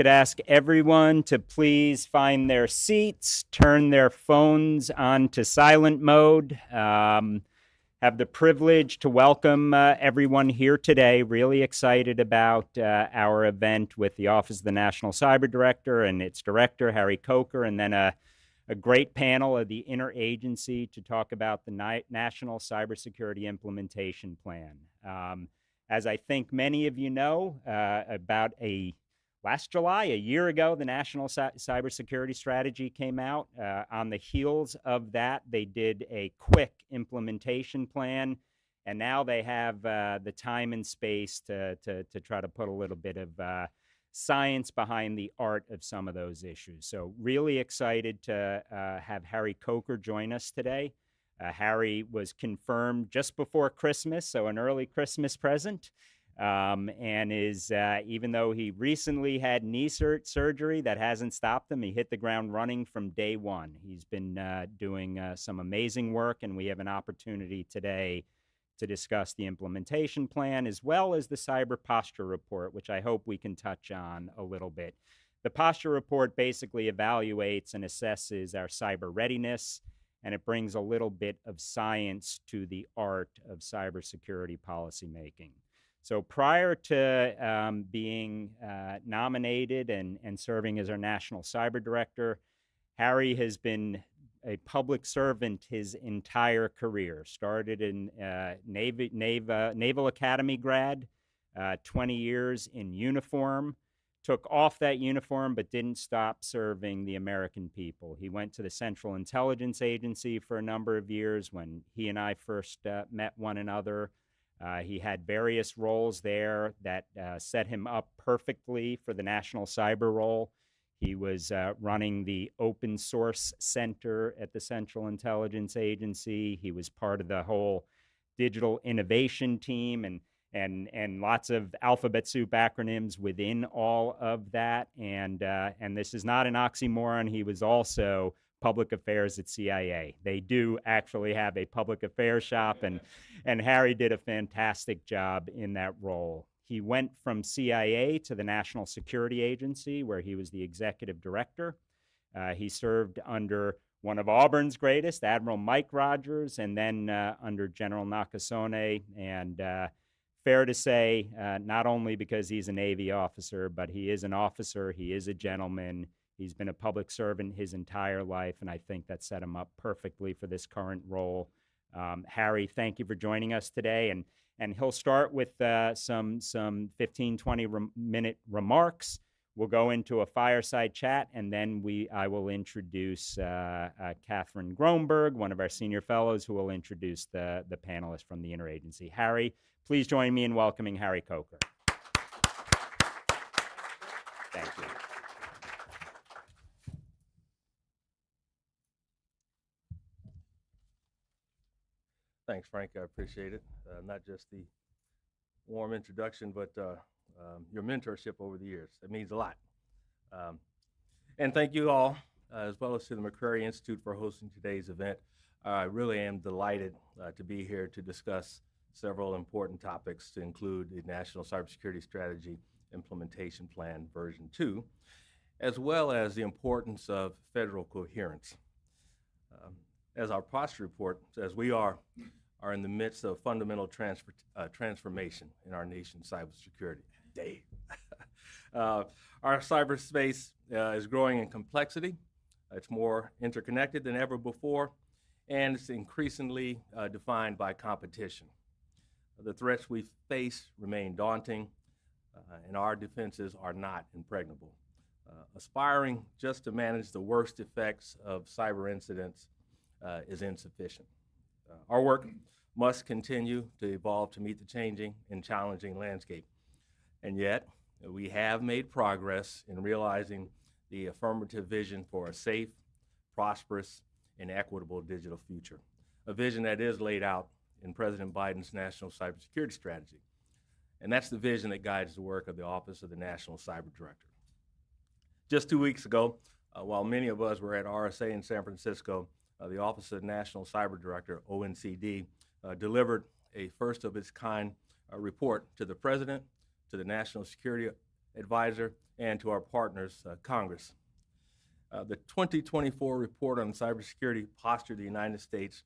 could ask everyone to please find their seats, turn their phones on to silent mode. Have the privilege to welcome everyone here today. Really excited about our event with the Office of the National Cyber Director and its director, Harry Coker, and then a great panel of the interagency to talk about the National Cybersecurity Implementation Plan. As I think many of you know, last July, a year ago, the National Cybersecurity Strategy came out. On the heels of that, they did a quick implementation plan, and now they have the time and space to try to put a little bit of science behind the art of some of those issues. So really excited to have Harry Coker join us today. Harry was confirmed just before Christmas, so an early Christmas present. And is, even though he recently had knee surgery, that hasn't stopped him. He hit the ground running from day one. He's been doing some amazing work, and we have an opportunity today to discuss the implementation plan as well as the cyber posture report, which I hope we can touch on a little bit. The posture report basically evaluates and assesses our cyber readiness, and it brings a little bit of science to the art of cybersecurity policymaking. So prior to being nominated and serving as our National Cyber Director, Harry has been a public servant his entire career. Started in Naval Academy grad, 20 years in uniform, took off that uniform but didn't stop serving the American people. He went to the Central Intelligence Agency for a number of years when he and I first met one another. He had various roles there that set him up perfectly for the National Cyber role. He was running the Open Source Center at the Central Intelligence Agency. He was part of the whole digital innovation team and lots of alphabet soup acronyms within all of that. And this is not an oxymoron. He was also public affairs at CIA. They do actually have a public affairs shop, and Harry did a fantastic job in that role. He went from CIA to the National Security Agency, where he was the executive director. He served under one of Auburn's greatest, Admiral Mike Rogers, and then under General Nakasone. And fair to say, not only because he's a Navy officer, but he is an officer, he is a gentleman. He's been a public servant his entire life, and I think that set him up perfectly for this current role. Harry, thank you for joining us today. And he'll start with some 15, 20-minute remarks. We'll go into a fireside chat, and then I will introduce Catherine Gromberg, one of our senior fellows, who will introduce the panelists from the interagency. Harry, please join me in welcoming Harry Coker. Thank you. Thanks, Frank. I appreciate it. Not just the warm introduction, but your mentorship over the years. It means a lot. And thank you all, as well as to the McCrary Institute for hosting today's event. I really am delighted to be here to discuss several important topics, to include the National Cybersecurity Strategy Implementation Plan version 2, as well as the importance of federal coherence. As our posture report says, we are in the midst of fundamental transformation in our nation's cybersecurity. Our cyberspace is growing in complexity. It's more interconnected than ever before, and it's increasingly defined by competition. The threats we face remain daunting, and our defenses are not impregnable. Aspiring just to manage the worst effects of cyber incidents is insufficient. Our work must continue to evolve to meet the changing and challenging landscape. And yet, we have made progress in realizing the affirmative vision for a safe, prosperous, and equitable digital future, a vision that is laid out in President Biden's National Cybersecurity Strategy. And that's the vision that guides the work of the Office of the National Cyber Director. Just 2 weeks ago, while many of us were at RSA in San Francisco, the Office of the National Cyber Director, ONCD, delivered a first-of-its-kind report to the President, to the National Security advisor, and to our partners, Congress. The 2024 report on cybersecurity posture of the United States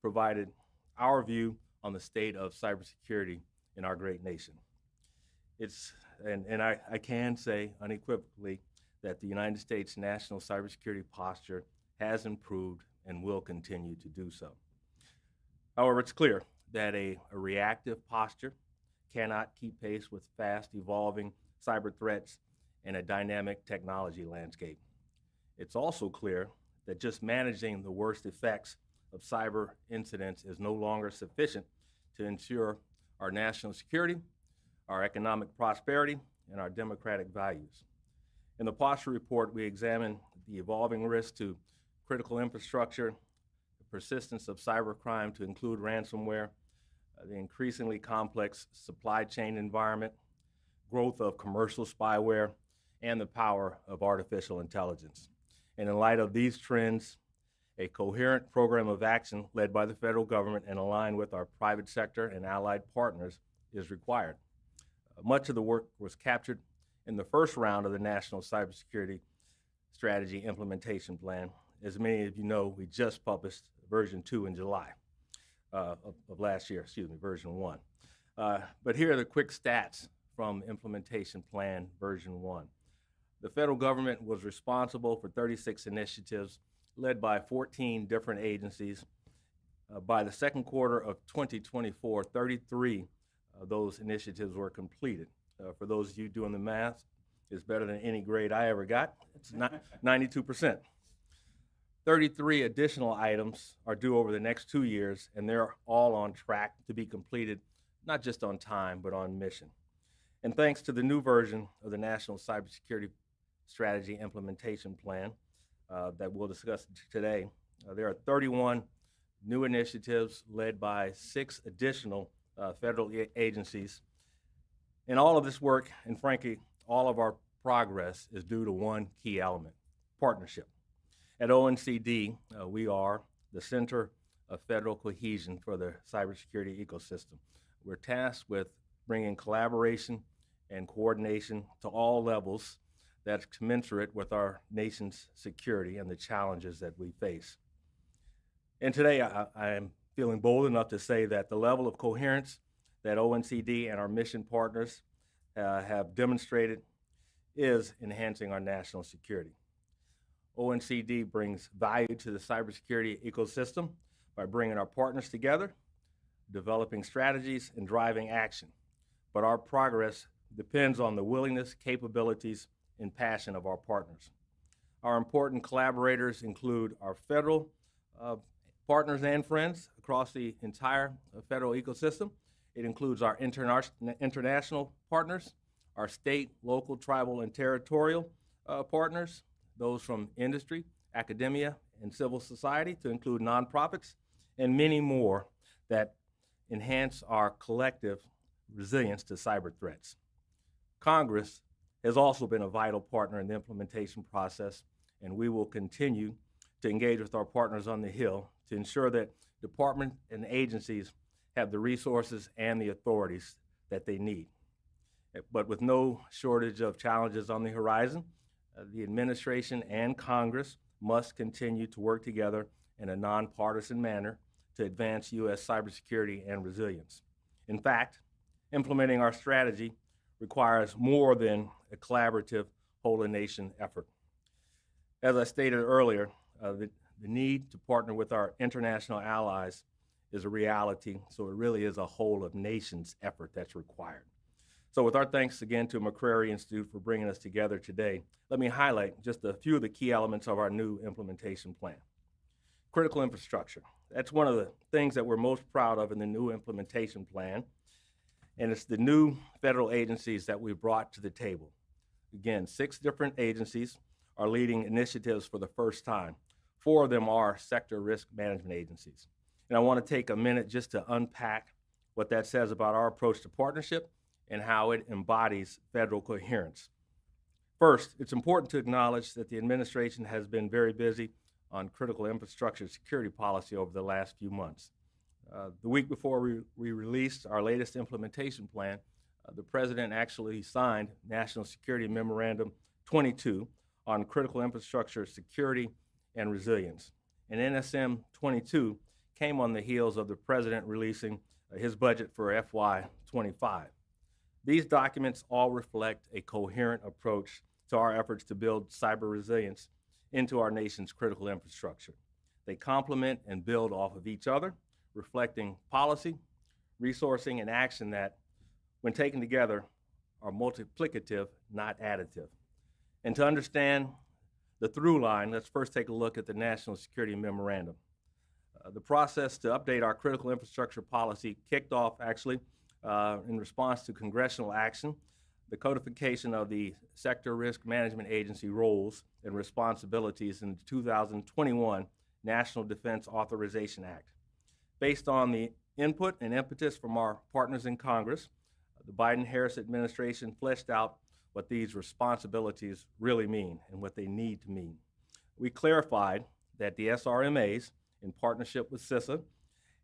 provided our view on the state of cybersecurity in our great nation. I can say unequivocally that the United States national cybersecurity posture has improved and will continue to do so. However, it's clear that a reactive posture cannot keep pace with fast evolving cyber threats and a dynamic technology landscape. It's also clear that just managing the worst effects of cyber incidents is no longer sufficient to ensure our national security, our economic prosperity, and our democratic values. In the posture report, we examine the evolving risks to critical infrastructure, the persistence of cybercrime to include ransomware, the increasingly complex supply chain environment, growth of commercial spyware, and the power of artificial intelligence. And in light of these trends, a coherent program of action led by the federal government and aligned with our private sector and allied partners is required. Much of the work was captured in the first round of the National Cybersecurity Strategy Implementation Plan. As many of you know, we just published version 2 in July of last year, version 1. But here are the quick stats from Implementation Plan version 1. The federal government was responsible for 36 initiatives led by 14 different agencies. By the second quarter of 2024, 33 of those initiatives were completed. For those of you doing the math, it's better than any grade I ever got. It's 92%. 33 additional items are due over the next 2 years, and they're all on track to be completed, not just on time, but on mission. And thanks to the new version of the National Cybersecurity Strategy Implementation Plan that we'll discuss today, there are 31 new initiatives led by 6 additional federal agencies. And all of this work, and frankly, all of our progress is due to one key element: partnership. At ONCD, we are the center of federal cohesion for the cybersecurity ecosystem. We're tasked with bringing collaboration and coordination to all levels that's commensurate with our nation's security and the challenges that we face. And today, I am feeling bold enough to say that the level of coherence that ONCD and our mission partners have demonstrated is enhancing our national security. ONCD brings value to the cybersecurity ecosystem by bringing our partners together, developing strategies, and driving action. But our progress depends on the willingness, capabilities, and passion of our partners. Our important collaborators include our federal partners and friends across the entire federal ecosystem. It includes our international partners, our state, local, tribal, and territorial partners, those from industry, academia, and civil society, to include nonprofits, and many more that enhance our collective resilience to cyber threats. Congress has also been a vital partner in the implementation process, and we will continue to engage with our partners on the Hill to ensure that departments and agencies have the resources and the authorities that they need. But with no shortage of challenges on the horizon, the administration and Congress must continue to work together in a nonpartisan manner to advance U.S. cybersecurity and resilience. In fact, implementing our strategy requires more than a collaborative whole-of-nation effort. As I stated earlier, the need to partner with our international allies is a reality, so it really is a whole-of-nations effort that's required. So with our thanks again to McCrary Institute for bringing us together today, let me highlight just a few of the key elements of our new implementation plan. Critical infrastructure. That's one of the things that we're most proud of in the new implementation plan, and it's the new federal agencies that we brought to the table. Again, 6 different agencies are leading initiatives for the first time. 4 of them are sector risk management agencies. And I want to take a minute just to unpack what that says about our approach to partnership and how it embodies federal coherence. First, it's important to acknowledge that the administration has been very busy on critical infrastructure security policy over the last few months. The week before we released our latest implementation plan, The President actually signed National Security Memorandum 22 on critical infrastructure security and resilience. And NSM 22 came on the heels of the President releasing his budget for FY 25. These documents all reflect a coherent approach to our efforts to build cyber resilience into our nation's critical infrastructure. They complement and build off of each other, reflecting policy, resourcing, and action that, when taken together, are multiplicative, not additive. And to understand the through line, let's first take a look at the National Security Memorandum. The process to update our critical infrastructure policy kicked off actually in response to congressional action, the codification of the Sector Risk Management Agency roles and responsibilities in the 2021 National Defense Authorization Act. Based on the input and impetus from our partners in Congress, the Biden-Harris administration fleshed out what these responsibilities really mean and what they need to mean. We clarified that the SRMAs, in partnership with CISA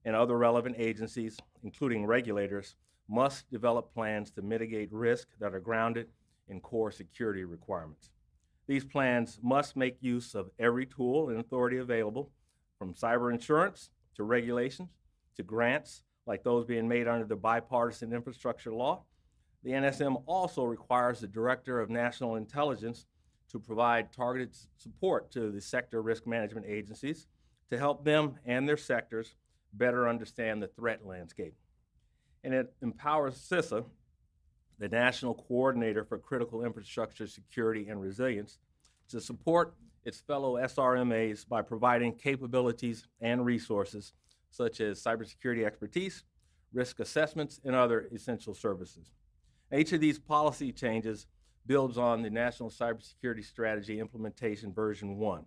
and other relevant agencies, including regulators, must develop plans to mitigate risk that are grounded in core security requirements. These plans must make use of every tool and authority available, from cyber insurance to regulations to grants like those being made under the bipartisan infrastructure law. The NSM also requires the Director of National Intelligence to provide targeted support to the sector risk management agencies to help them and their sectors better understand the threat landscape. And it empowers CISA, the National Coordinator for Critical Infrastructure Security and Resilience, to support its fellow SRMAs by providing capabilities and resources such as cybersecurity expertise, risk assessments, and other essential services. Each of these policy changes builds on the National Cybersecurity Strategy Implementation Version 1.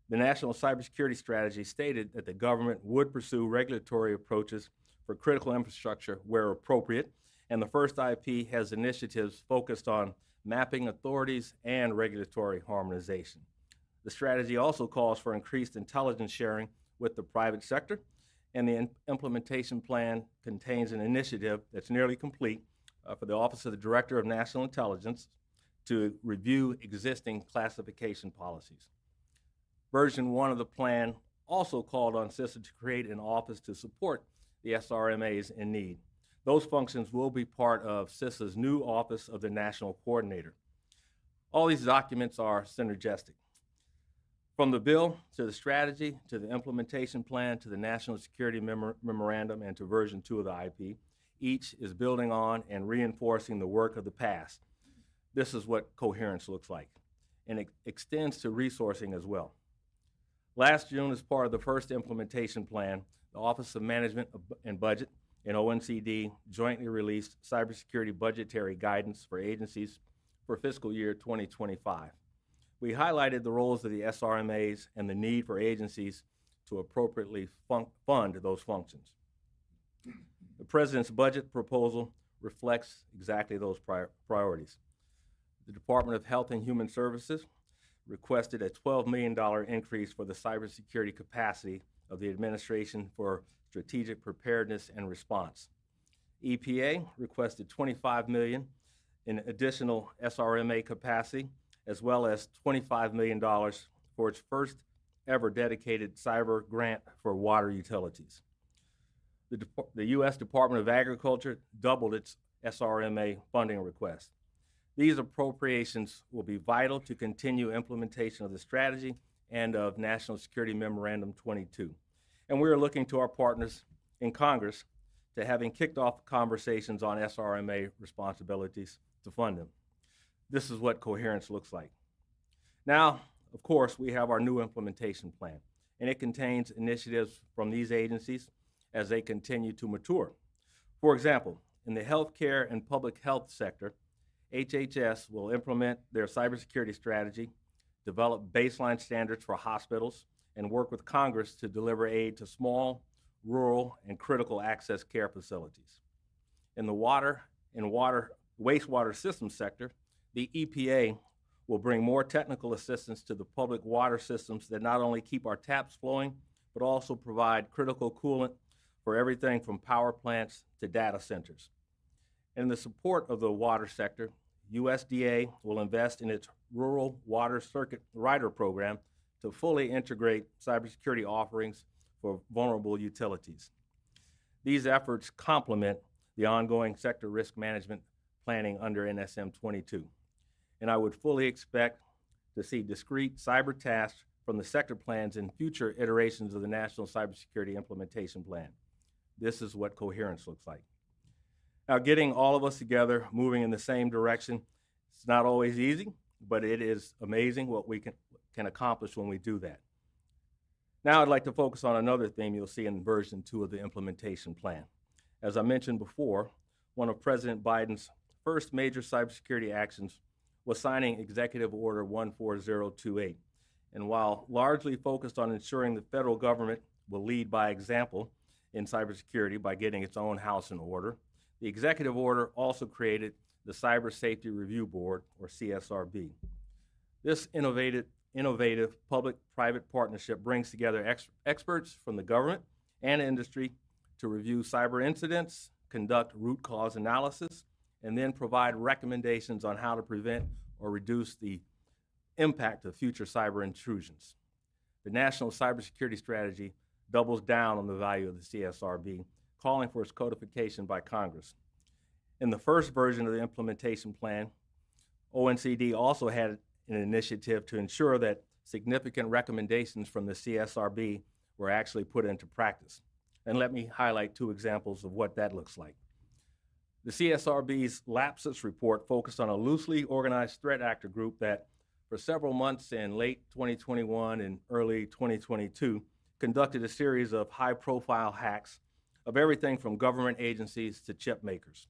The National Cybersecurity Strategy stated that the government would pursue regulatory approaches for critical infrastructure where appropriate, and the first IP has initiatives focused on mapping authorities and regulatory harmonization. The strategy also calls for increased intelligence sharing with the private sector, and the implementation plan contains an initiative that's nearly complete for the Office of the Director of National Intelligence to review existing classification policies. Version 1 of the plan also called on CISA to create an office to support the SRMAs in need. Those functions will be part of CISA's new Office of the National Coordinator. All these documents are synergistic. From the bill to the strategy to the implementation plan to the National Security Memorandum and to version 2 of the IP, each is building on and reinforcing the work of the past. This is what coherence looks like, and it extends to resourcing as well. Last June, as part of the first implementation plan, the Office of Management and Budget and ONCD jointly released cybersecurity budgetary guidance for agencies for fiscal year 2025. We highlighted the roles of the SRMAs and the need for agencies to appropriately fund those functions. The President's budget proposal reflects exactly those priorities. The Department of Health and Human Services requested a $12 million increase for the cybersecurity capacity of the Administration for Strategic Preparedness and Response. EPA requested $25 million in additional SRMA capacity, as well as $25 million for its first ever dedicated cyber grant for water utilities. The U.S. Department of Agriculture doubled its SRMA funding request. These appropriations will be vital to continue implementation of the strategy and of National Security Memorandum 22. And we are looking to our partners in Congress to having kicked off conversations on SRMA responsibilities to fund them. This is what coherence looks like. Now, of course, we have our new implementation plan, and it contains initiatives from these agencies as they continue to mature. For example, in the healthcare and public health sector, HHS will implement their cybersecurity strategy, develop baseline standards for hospitals, and work with Congress to deliver aid to small, rural, and critical access care facilities. In the water and wastewater system sector, the EPA will bring more technical assistance to the public water systems that not only keep our taps flowing, but also provide critical coolant for everything from power plants to data centers. In the support of the water sector, USDA will invest in its Rural Water Circuit Rider program to fully integrate cybersecurity offerings for vulnerable utilities. These efforts complement the ongoing sector risk management planning under NSM 22, and I would fully expect to see discrete cyber tasks from the sector plans in future iterations of the National Cybersecurity Implementation Plan. This is what coherence looks like. Now, getting all of us together, moving in the same direction, it's not always easy, but it is amazing what we can accomplish when we do that. Now I'd like to focus on another theme you'll see in version 2 of the implementation plan. As I mentioned before, one of President Biden's first major cybersecurity actions was signing Executive Order 14028. And while largely focused on ensuring the federal government will lead by example in cybersecurity by getting its own house in order, the executive order also created the Cyber Safety Review Board, or CSRB. This innovative public-private partnership brings together experts from the government and industry to review cyber incidents, conduct root cause analysis, and then provide recommendations on how to prevent or reduce the impact of future cyber intrusions. The National Cybersecurity Strategy doubles down on the value of the CSRB, calling for its codification by Congress. In the first version of the implementation plan, ONCD also had an initiative to ensure that significant recommendations from the CSRB were actually put into practice. And let me highlight 2 examples of what that looks like. The CSRB's Lapsus report focused on a loosely organized threat actor group that, for several months in late 2021 and early 2022, conducted a series of high-profile hacks of everything from government agencies to chip makers.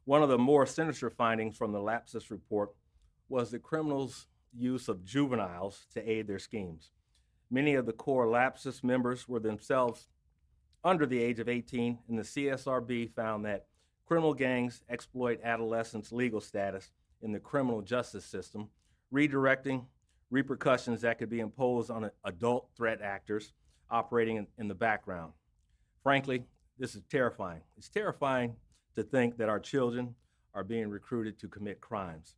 One of the more sinister findings from the Lapsus report was the criminals' use of juveniles to aid their schemes. Many of the core Lapsus members were themselves under the age of 18, and the CSRB found that criminal gangs exploit adolescents' legal status in the criminal justice system, redirecting repercussions that could be imposed on adult threat actors operating in the background. Frankly, this is terrifying. It's terrifying to think that our children are being recruited to commit crimes.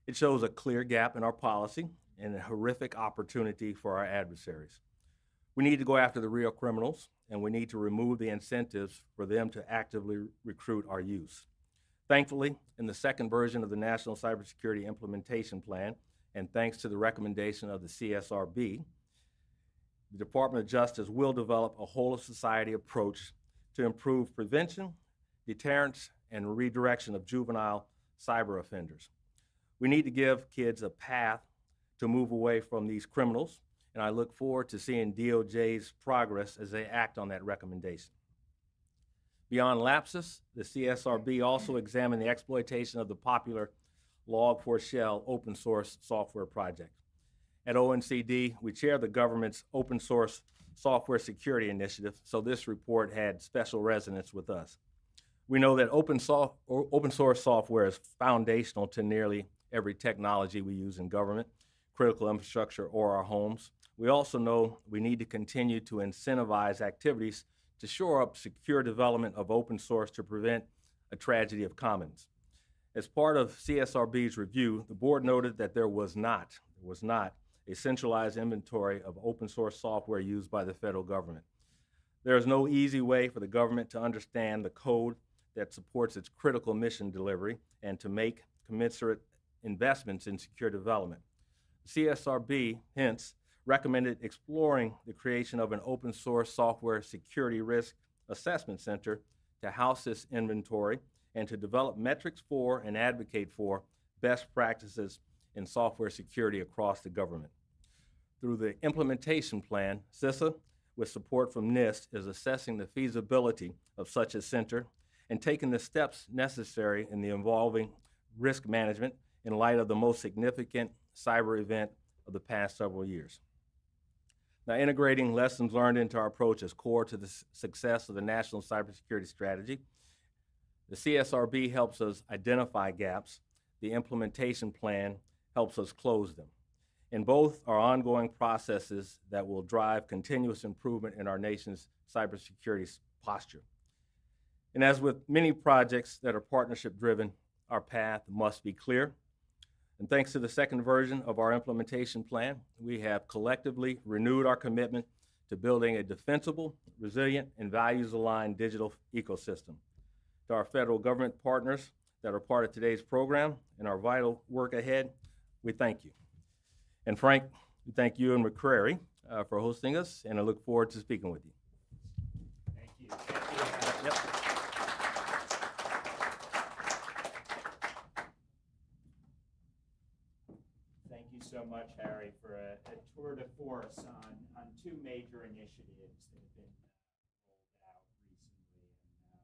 It shows a clear gap in our policy and a horrific opportunity for our adversaries. We need to go after the real criminals, and we need to remove the incentives for them to actively recruit our youth. Thankfully, in the second version of the National Cybersecurity Implementation Plan, and thanks to the recommendation of the CSRB, the Department of Justice will develop a whole-of-society approach to improve prevention, deterrence, and redirection of juvenile cyber offenders. We need to give kids a path to move away from these criminals, and I look forward to seeing DOJ's progress as they act on that recommendation. Beyond Lapsus, the CSRB also examined the exploitation of the popular Log4Shell open source software project. At ONCD, we chair the government's open source software security initiative, so this report had special resonance with us. We know that open source software is foundational to nearly every technology we use in government, critical infrastructure, or our homes. We also know we need to continue to incentivize activities to shore up secure development of open source to prevent a tragedy of commons. As part of CSRB's review, the board noted that there was not a centralized inventory of open source software used by the federal government. There is no easy way for the government to understand the code that supports its critical mission delivery and to make commensurate investments in secure development. The CSRB, hence, recommended exploring the creation of an open source software security risk assessment center to house this inventory and to develop metrics for and advocate for best practices in software security across the government. Through the implementation plan, CISA, with support from NIST, is assessing the feasibility of such a center and taking the steps necessary in the evolving risk management in light of the most significant cyber event of the past several years. Now, integrating lessons learned into our approach is core to the success of the National Cybersecurity Strategy. The CSRB helps us identify gaps. The implementation plan helps us close them. And both are ongoing processes that will drive continuous improvement in our nation's cybersecurity posture. And as with many projects that are partnership driven, our path must be clear. And thanks to the second version of our implementation plan, we have collectively renewed our commitment to building a defensible, resilient, and values-aligned digital ecosystem. To our federal government partners that are part of today's program and our vital work ahead, we thank you. And Frank, we thank you and McCrary for hosting us, and I look forward to speaking with you. Thank you. Thank you. Yep. Thank you so much, Harry, for a tour de force on two major initiatives that have been rolled out recently. And,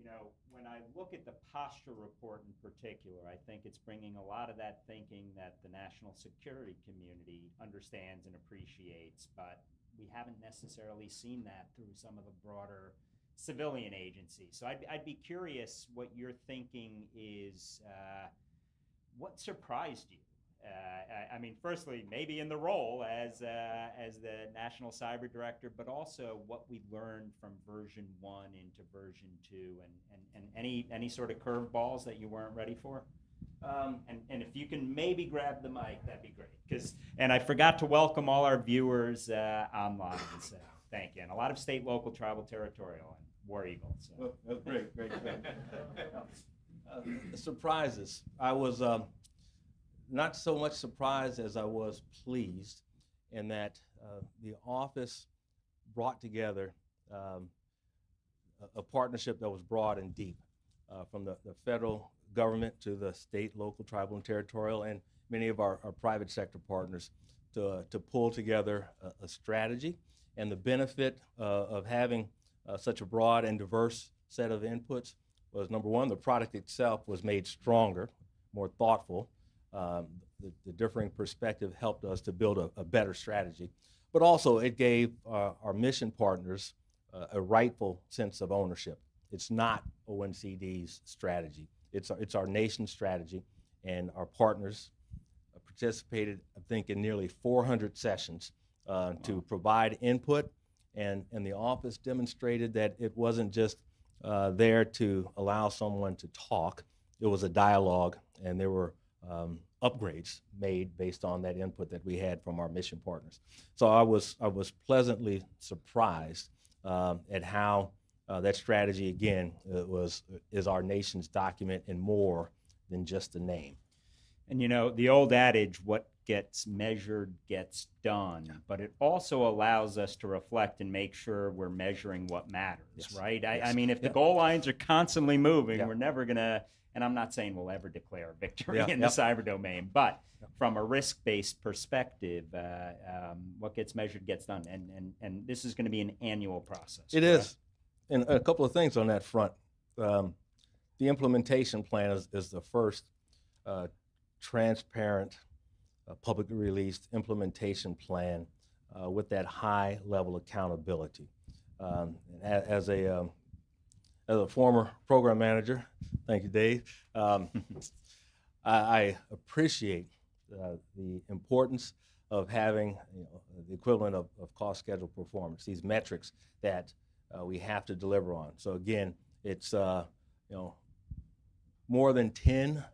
you know, when I look at the posture report in particular, I think it's bringing a lot of that thinking that the national security community understands and appreciates, but we haven't necessarily seen that through some of the broader civilian agencies. So I'd be curious what your thinking is. What surprised you? I mean, firstly, maybe in the role as the National Cyber Director, but also what we learned from version 1 into version 2, and any sort of curveballs that you weren't ready for? And if you can maybe grab the mic, that'd be great. And I forgot to welcome all our viewers online. So thank you. And a lot of state, local, tribal, territorial, and War Eagle. So. Well, that's great. Surprises. I was not so much surprised as I was pleased in that the office brought together a partnership that was broad and deep, from the federal government to the state, local, tribal, and territorial, and many of our private sector partners to pull together a strategy. And the benefit of having such a broad and diverse set of inputs was, number one, the product itself was made stronger, more thoughtful. The differing perspective helped us to build a better strategy. But also it gave our mission partners a rightful sense of ownership. It's not ONCD's strategy. It's our nation's strategy, and our partners participated, I think, in nearly 400 sessions to provide input, and the office demonstrated that it wasn't just there to allow someone to talk. It was a dialogue, and there were upgrades made based on that input that we had from our mission partners. So I was pleasantly surprised at how that strategy, again, is our nation's document and more than just a name. And you know, the old adage, what gets measured gets done, but it also allows us to reflect and make sure we're measuring what matters, Yes. right? Yes. I mean, if the goal lines are constantly moving, Yeah. we're never gonna, and I'm not saying we'll ever declare victory Yeah. in the cyber domain, but from a risk-based perspective, what gets measured gets done, and this is gonna be an annual process. It is. And a couple of things on that front. The implementation plan is the first transparent, publicly released implementation plan with that high level accountability. As a former program manager, thank you, Dave, I appreciate the importance of having the equivalent of cost, schedule, performance, these metrics that we have to deliver on. So again, it's more than 10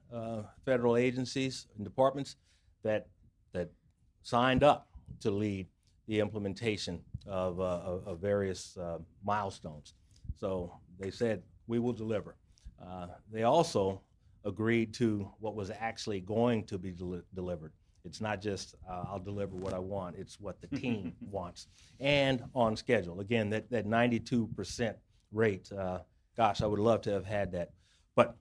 federal agencies and departments that signed up to lead the implementation of various milestones. So they said, we will deliver. They also agreed to what was actually going to be delivered. It's not just I'll deliver what I want, it's what the team wants, and on schedule. Again, that 92% rate, gosh, I would love to have had that. But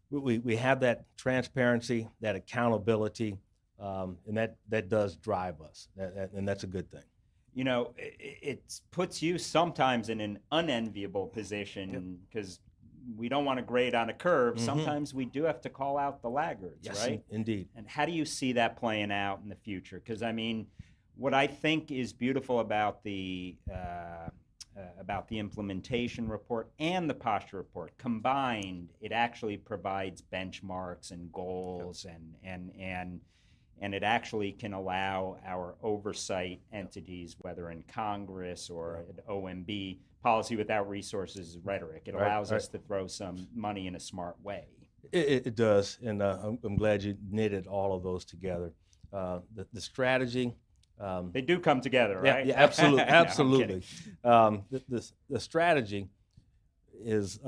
we have that transparency, that accountability, and that does drive us, and that's a good thing. You know, it puts you sometimes in an unenviable position because we don't want to grade on a curve. Mm-hmm. Sometimes we do have to call out the laggards, yes, right? Indeed. And how do you see that playing out in the future? Because I mean, what I think is beautiful about the implementation report and the posture report combined, it actually provides benchmarks and goals, and it actually can allow our oversight entities, whether in Congress or at OMB, policy without resources is rhetoric. It allows us to throw some money in a smart way. It does, and I'm glad you knitted all of those together. The strategy. They do come together, right? Yeah, absolutely, No, I'm absolutely. The strategy is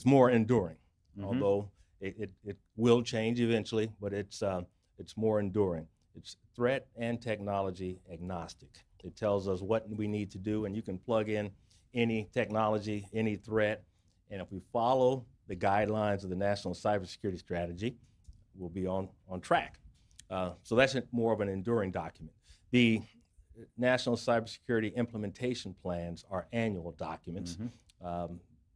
more enduring, although it will change eventually, but it's more enduring. It's threat and technology agnostic. It tells us what we need to do, and you can plug in any technology, any threat, and if we follow the guidelines of the National Cybersecurity Strategy, we'll be on track. So that's more of an enduring document. The National Cybersecurity Implementation Plans are annual documents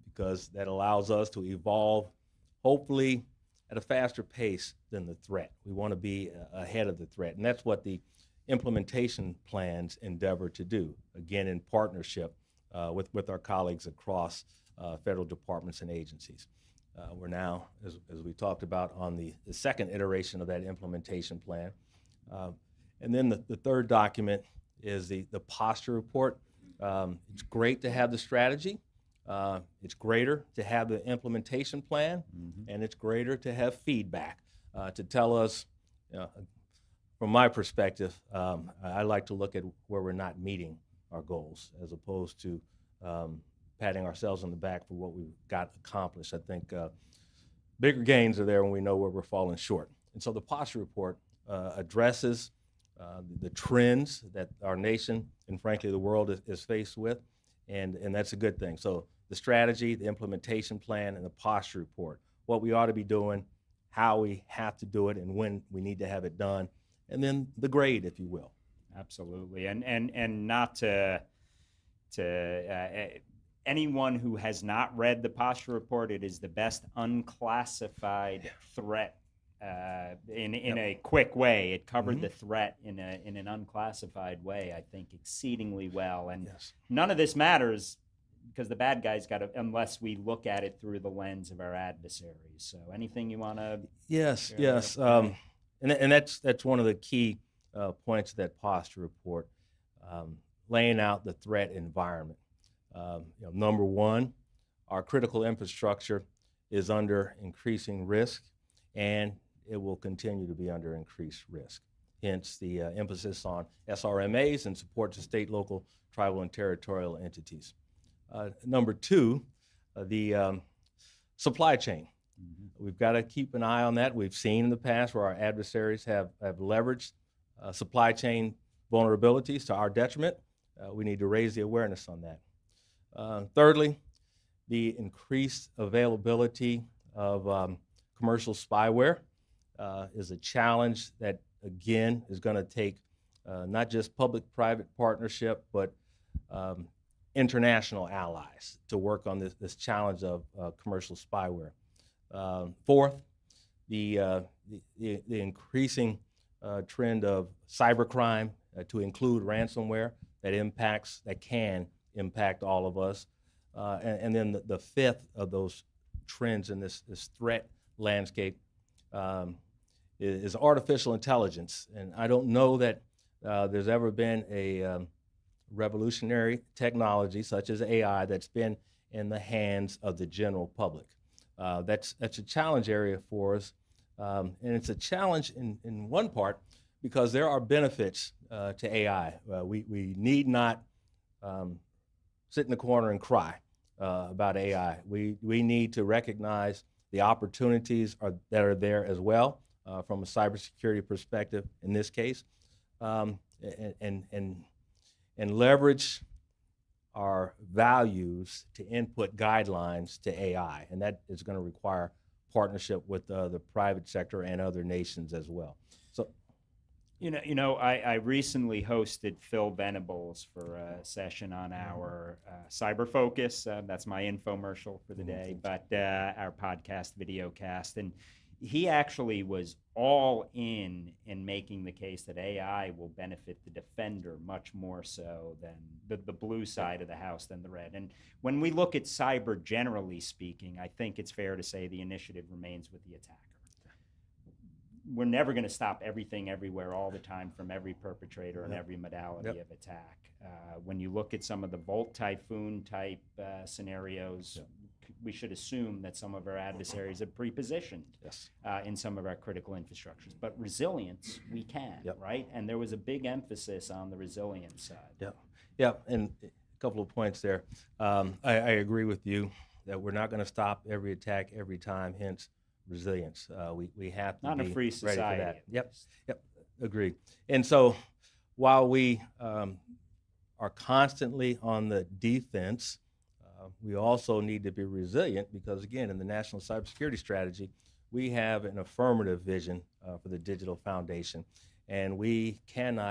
because that allows us to evolve, hopefully, at a faster pace than the threat. We want to be ahead of the threat, and that's what the implementation plans endeavor to do, again, in partnership with our colleagues across federal departments and agencies. We're now, as we talked about, on the second iteration of that implementation plan. And then the third document is the posture report. It's great to have the strategy. It's greater to have the implementation plan, and it's greater to have feedback to tell us, from my perspective, I like to look at where we're not meeting our goals as opposed to patting ourselves on the back for what we've got accomplished. I think bigger gains are there when we know where we're falling short. And so the posture report addresses the trends that our nation and frankly the world is faced with, and that's a good thing. So the strategy, the implementation plan, and the posture report, what we ought to be doing, how we have to do it, and when we need to have it done, and then the grade, if you will. Absolutely, and not to anyone who has not read the posture report, it is the best unclassified threat in a quick way. It covered the threat in an unclassified way, I think, exceedingly well. And none of this matters because the bad guys got to, unless we look at it through the lens of our adversaries. So anything you want to? Yes. And that's one of the key points of that posture report, laying out the threat environment. Number one, our critical infrastructure is under increasing risk, and it will continue to be under increased risk. Hence the emphasis on SRMAs and support to state, local, tribal, and territorial entities. Number two, the supply chain. We've got to keep an eye on that. We've seen in the past where our adversaries have leveraged supply chain vulnerabilities to our detriment. We need to raise the awareness on that. Thirdly, the increased availability of commercial spyware is a challenge that, again, is going to take not just public-private partnership, but international allies to work on this challenge of commercial spyware. Fourth, the increasing trend of cybercrime to include ransomware that can impact all of us. And then the fifth of those trends in this threat landscape is artificial intelligence. And I don't know that there's ever been a revolutionary technology such as AI that's been in the hands of the general public. That's a challenge area for us. And it's a challenge in one part because there are benefits to AI. We need not sit in the corner and cry about AI. We need to recognize the opportunities that are there as well from a cybersecurity perspective in this case, and leverage our values to input guidelines to AI, and that is going to require partnership with the private sector and other nations as well. So, I recently hosted Phil Venables for a session on our Cyber Focus. That's my infomercial for the day, but our podcast video cast, and he actually was all in making the case that AI will benefit the defender much more so than the blue side of the house than the red. And when we look at cyber generally speaking, I think it's fair to say the initiative remains with the attacker. we're never going to stop everything everywhere all the time from every perpetrator and Yep. every modality Yep. of attack. When you look at some of the Volt Typhoon type scenarios, Yep. we should assume that some of our adversaries are pre-positioned Yes. in some of our critical infrastructures. But resilience, we can, Yep. right? And there was a big emphasis on the resilience side. Yeah, yeah, and a couple of points there. I agree with you that we're not going to stop every attack every time. Hence, resilience. We have to Not in be a free ready for society. that. at Yep, least. yep, agree. And so, while we are constantly on the defense, we also need to be resilient because, again, in the National Cybersecurity Strategy, we have an affirmative vision for the digital foundation, and we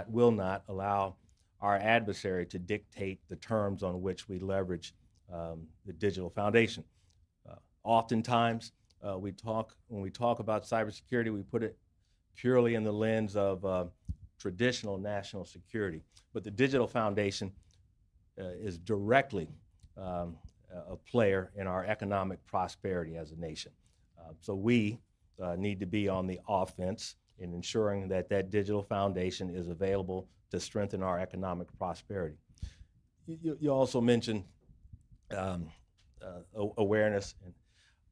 will not allow our adversary to dictate the terms on which we leverage the digital foundation. Oftentimes, when we talk about cybersecurity, we put it purely in the lens of traditional national security, but the digital foundation is directly a player in our economic prosperity as a nation. So we need to be on the offense in ensuring that that digital foundation is available to strengthen our economic prosperity. You also mentioned awareness, and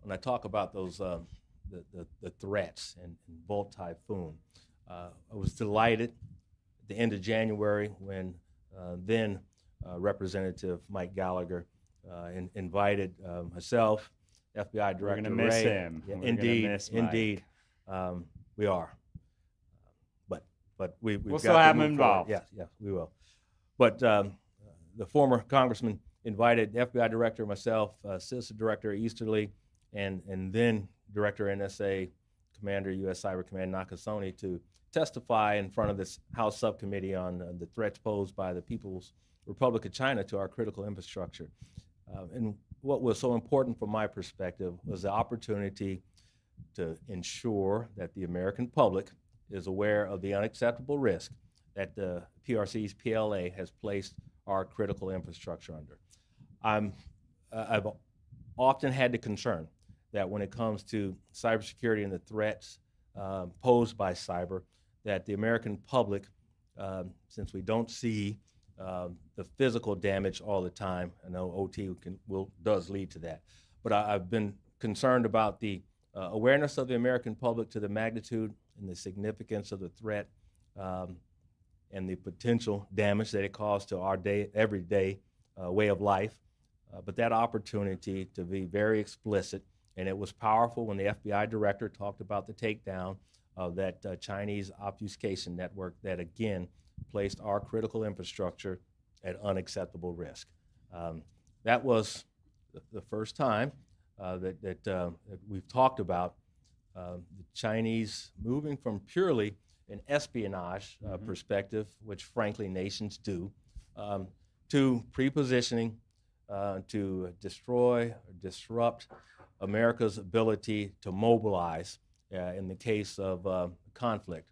when I talk about those the threats and Volt Typhoon, I was delighted at the end of January when then Representative Mike Gallagher invited myself, FBI Director We're going to miss Ray. him. Yeah, We're gonna indeed, miss Mike. indeed, we are. But we've We'll got still to have him move involved. forward. Yes, we will. But the former congressman invited the FBI director, myself, Assistant Director Easterly, and then Director NSA Commander U.S. Cyber Command Nakasone to testify in front of this House subcommittee on the threats posed by the People's Republic of China to our critical infrastructure. And what was so important from my perspective was the opportunity to ensure that the American public is aware of the unacceptable risk that the PRC's PLA has placed our critical infrastructure under. I've often had the concern that when it comes to cybersecurity and the threats posed by cyber, that the American public, since we don't see the physical damage all the time, I know OT does lead to that, but I've been concerned about the awareness of the American public to the magnitude and the significance of the threat and the potential damage that it caused to our everyday way of life. But that opportunity to be very explicit, and it was powerful when the FBI director talked about the takedown of that Chinese obfuscation network that, again, placed our critical infrastructure at unacceptable risk. That was the first time that we've talked about the Chinese moving from purely an espionage perspective, which frankly nations do, to pre-positioning to destroy or disrupt America's ability to mobilize in the case of conflict.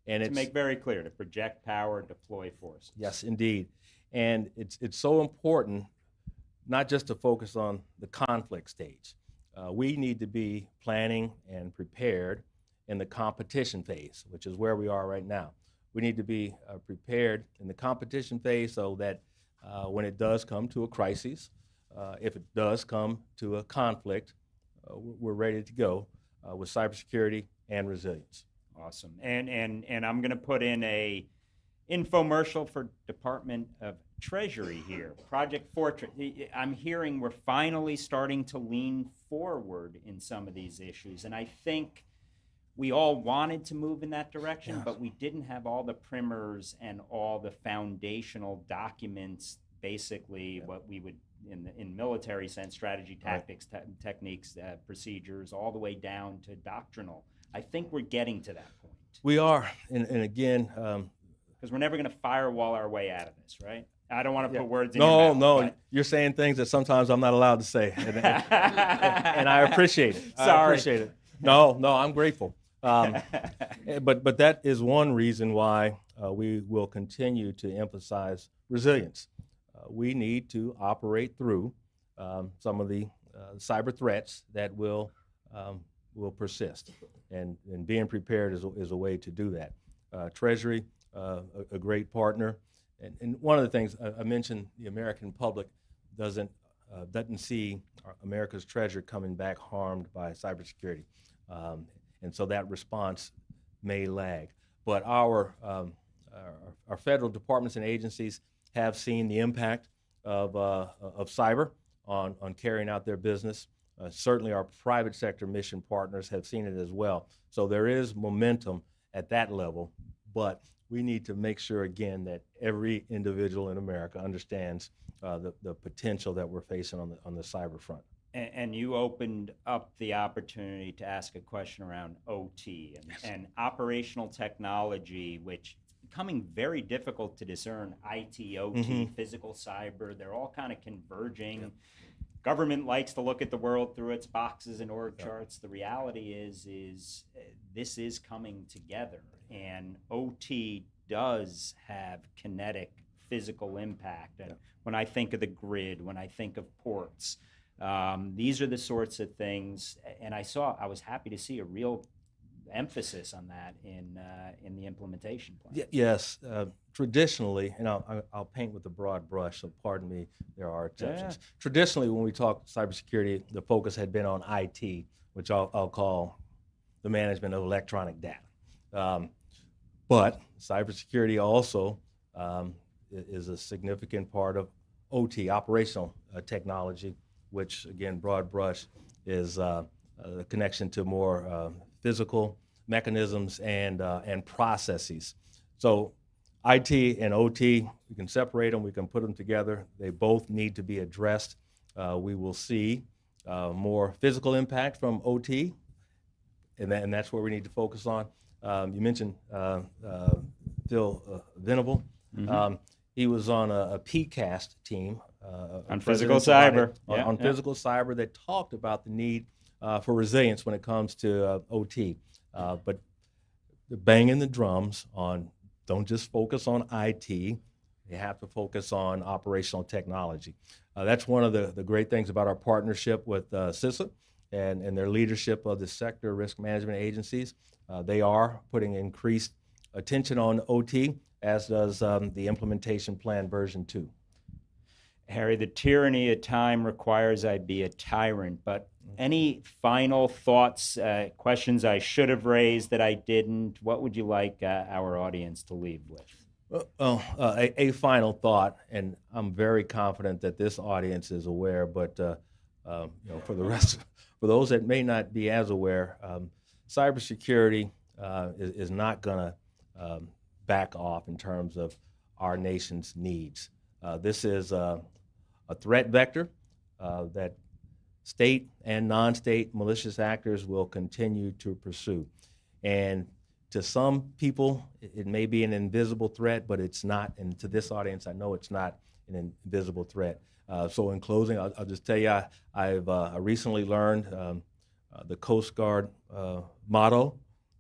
And to make very clear, to project power, deploy forces. Yes, indeed. And it's so important not just to focus on the conflict stage. We need to be planning and prepared in the competition phase, which is where we are right now. We need to be prepared in the competition phase so that when it does come to a crisis, if it does come to a conflict, we're ready to go with cybersecurity and resilience. Awesome. And I'm going to put in a infomercial for Department of Treasury here. Project Fortress. I'm hearing we're finally starting to lean forward in some of these issues. And I think we all wanted to move in that direction, Yes. but we didn't have all the primers and all the foundational documents, basically what we would, in military sense, strategy, tactics, techniques, procedures, all the way down to doctrinal. I think we're getting to that point. We are, and again, because we're never going to firewall our way out of this, right? I don't want to put words in your mouth. No, you're saying things that sometimes I'm not allowed to say, and I appreciate it. Sorry. I appreciate it. No, I'm grateful. But that is one reason why we will continue to emphasize resilience. We need to operate through some of the cyber threats that will will persist, and being prepared is a way to do that. Treasury, a great partner, and one of the things I mentioned, the American public doesn't see America's treasure coming back harmed by cybersecurity, and so that response may lag. But our federal departments and agencies have seen the impact of cyber on carrying out their business. Certainly our private sector mission partners have seen it as well. So there is momentum at that level, but we need to make sure, again, that every individual in America understands the potential that we're facing on the cyber front. And you opened up the opportunity to ask a question around OT and operational technology, which is becoming very difficult to discern. IT, OT, physical cyber, they're all kind of converging. Yep. Government likes to look at the world through its boxes and org charts. The reality is this is coming together, and OT does have kinetic physical impact. And when I think of the grid, when I think of ports, these are the sorts of things, and I was happy to see a real emphasis on that in the implementation plan. Yes, traditionally, and I'll paint with a broad brush, so pardon me, there are exceptions. Yeah. Traditionally, when we talk cybersecurity, the focus had been on IT, which I'll call the management of electronic data. But cybersecurity also is a significant part of OT, operational technology, which, again, broad brush, is the connection to more physical mechanisms and processes. So IT and OT, we can separate them, we can put them together. They both need to be addressed. We will see more physical impact from OT, and that's where we need to focus on. You mentioned Phil Venable. He was on a PCAST team. On physical cyber. On physical cyber, that talked about the need for resilience when it comes to OT. But banging the drums on, don't just focus on IT, you have to focus on operational technology. That's one of the great things about our partnership with CISA and their leadership of the sector risk management agencies. They are putting increased attention on OT, as does the implementation plan version 2. Harry, the tyranny of time requires I be a tyrant, but any final thoughts, questions I should have raised that I didn't? What would you like our audience to leave with? Well, a final thought, and I'm very confident that this audience is aware, but for the rest, for those that may not be as aware, cybersecurity is not going to back off in terms of our nation's needs. This is a threat vector that state and non-state malicious actors will continue to pursue. And to some people, it may be an invisible threat, but it's not. And to this audience, I know it's not an invisible threat. So in closing, I'll just tell you, I recently learned the Coast Guard motto,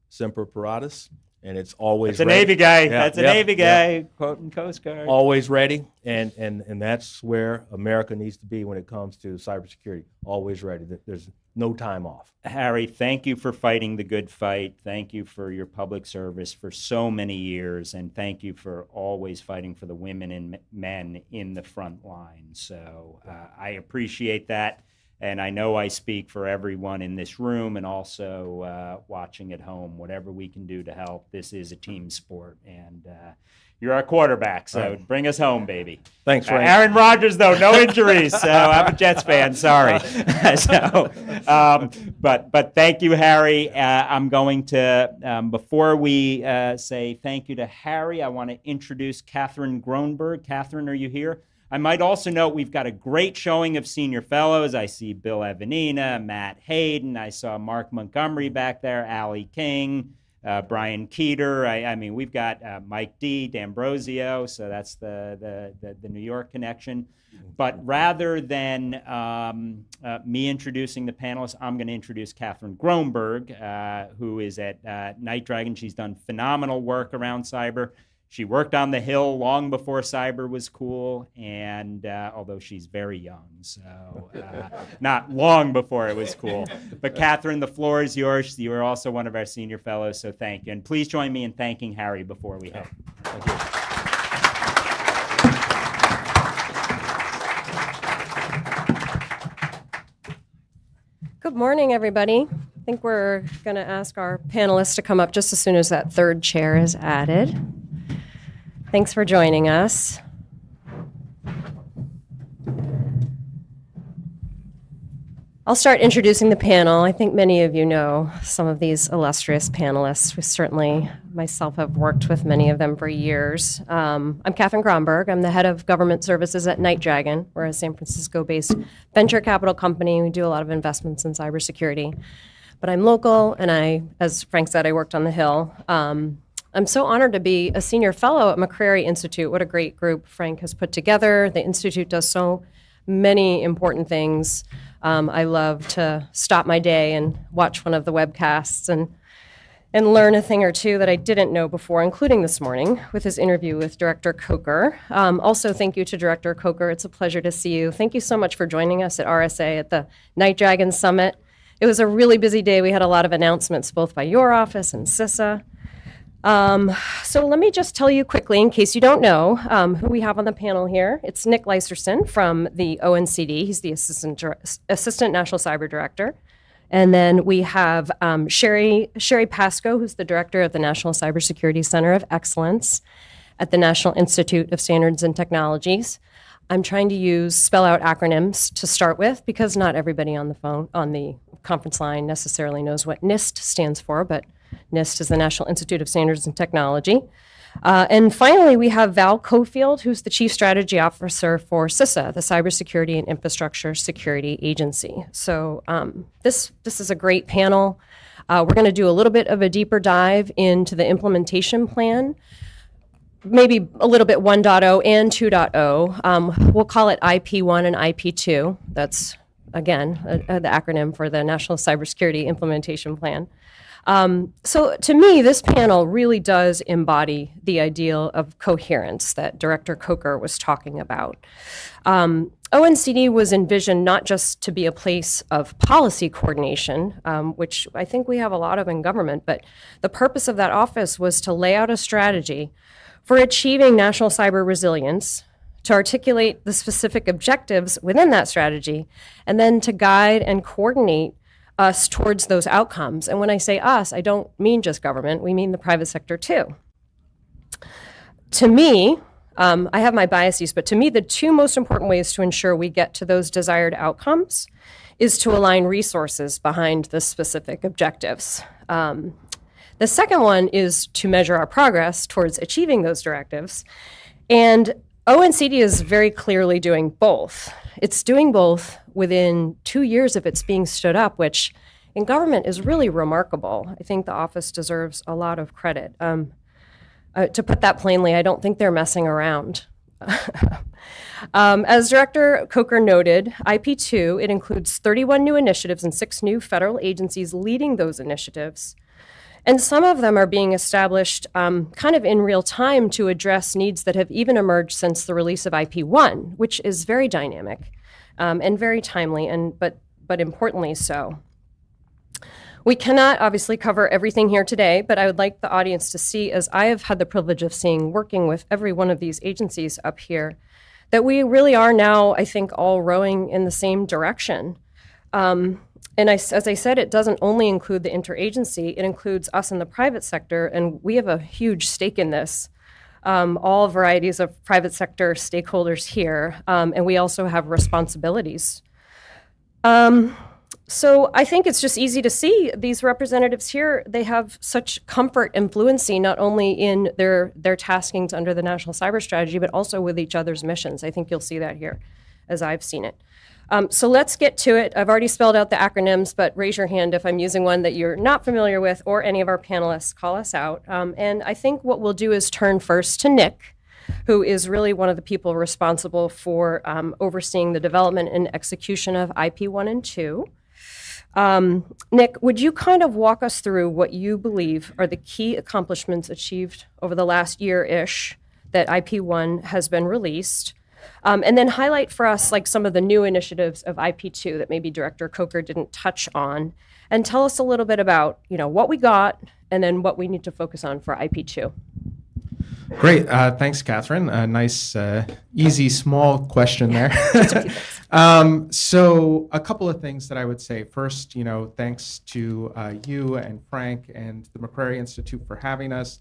Semper Paratus. And it's always ready. Navy guy. That's a Navy guy, quoting Coast Guard. Always ready, and that's where America needs to be when it comes to cybersecurity. Always ready. There's no time off. Harry, thank you for fighting the good fight. Thank you for your public service for so many years, and thank you for always fighting for the women and men in the front line. So I appreciate that. And I know I speak for everyone in this room and also watching at home. Whatever we can do to help, this is a team sport. And you're our quarterback, so bring us home, baby. Thanks, Frank. Aaron Rodgers, though, no injuries. So I'm a Jets fan, sorry. But thank you, Harry. I'm going to, before we say thank you to Harry, I want to introduce Catherine Gronberg. Catherine, are you here? I might also note we've got a great showing of senior fellows. I see Bill Evanina, Matt Hayden. I saw Mark Montgomery back there, Allie King, Brian Keeter. I mean, we've got Mike D. D'Ambrosio, so that's the New York connection. But rather than me introducing the panelists, I'm going to introduce Catherine Gronberg, who is at Night Dragon. She's done phenomenal work around cyber. She worked on the Hill long before cyber was cool, and although she's very young, so not long before it was cool. But Catherine, the floor is yours. You are also one of our senior fellows, so thank you. And please join me in thanking Harry before we go. Thank you. Good morning, everybody. I think we're going to ask our panelists to come up just as soon as that third chair is added. Thanks for joining us. I'll start introducing the panel. I think many of you know some of these illustrious panelists. We certainly, myself, have worked with many of them for years. I'm Catherine Gromberg. I'm the head of government services at Night Dragon. We're a San Francisco-based venture capital company. We do a lot of investments in cybersecurity. But I'm local, and as Frank said, I worked on the Hill. I'm so honored to be a senior fellow at McCrary Institute. What a great group Frank has put together. The Institute does so many important things. I love to stop my day and watch one of the webcasts and learn a thing or two that I didn't know before, including this morning with his interview with Director Coker. Also, thank you to Director Coker. It's a pleasure to see you. Thank you so much for joining us at RSA at the Night Dragon Summit. It was a really busy day. We had a lot of announcements, both by your office and CISA. So let me just tell you quickly, in case you don't know, who we have on the panel here. It's Nick Leisterson from the ONCD. He's the Assistant National Cyber Director. And then we have Sherry Pascoe, who's the Director of the National Cybersecurity Center of Excellence at the National Institute of Standards and Technologies. I'm trying to spell out acronyms to start with, because not everybody on the conference line necessarily knows what NIST stands for, but NIST is the National Institute of Standards and Technology. And finally, we have Val Cofield, who's the Chief Strategy Officer for CISA, the Cybersecurity and Infrastructure Security Agency. So this is a great panel. We're going to do a little bit of a deeper dive into the implementation plan, maybe a little bit 1.0 and 2.0. We'll call it IP1 and IP2. That's, again, the acronym for the National Cybersecurity Implementation Plan. So to me, this panel really does embody the ideal of coherence that Director Coker was talking about. ONCD was envisioned not just to be a place of policy coordination, which I think we have a lot of in government, but the purpose of that office was to lay out a strategy for achieving national cyber resilience, to articulate the specific objectives within that strategy, and then to guide and coordinate us towards those outcomes. And when I say us, I don't mean just government, we mean the private sector too. To me, I have my biases, but to me, the two most important ways to ensure we get to those desired outcomes is to align resources behind the specific objectives. The second one is to measure our progress towards achieving those directives. And ONCD is very clearly doing both. It's doing both within 2 years of its being stood up, which in government is really remarkable. I think the office deserves a lot of credit. To put that plainly, I don't think they're messing around. As Director Coker noted, IP2, it includes 31 new initiatives and 6 new federal agencies leading those initiatives. And some of them are being established kind of in real time to address needs that have even emerged since the release of IP1, which is very dynamic and very timely, but importantly so. We cannot obviously cover everything here today, but I would like the audience to see, as I have had the privilege of seeing, working with every one of these agencies up here, that we really are now, I think, all rowing in the same direction. And as I said, it doesn't only include the interagency, it includes us in the private sector, and we have a huge stake in this. All varieties of private sector stakeholders here, and we also have responsibilities. So I think it's just easy to see these representatives here, they have such comfort and fluency, not only in their taskings under the National Cyber Strategy, but also with each other's missions. I think you'll see that here, as I've seen it. So let's get to it. I've already spelled out the acronyms, but raise your hand if I'm using one that you're not familiar with, or any of our panelists call us out. And I think what we'll do is turn first to Nick, who is really one of the people responsible for overseeing the development and execution of IP1 and 2. Nick, would you kind of walk us through what you believe are the key accomplishments achieved over the last year-ish that IP1 has been released? And then highlight for us like some of the new initiatives of IP2 that maybe Director Coker didn't touch on, and tell us a little bit about, what we got and then what we need to focus on for IP2. Great. Thanks, Catherine. Nice, easy, small question there. So a couple of things that I would say. First, thanks to you and Frank and the McCrary Institute for having us.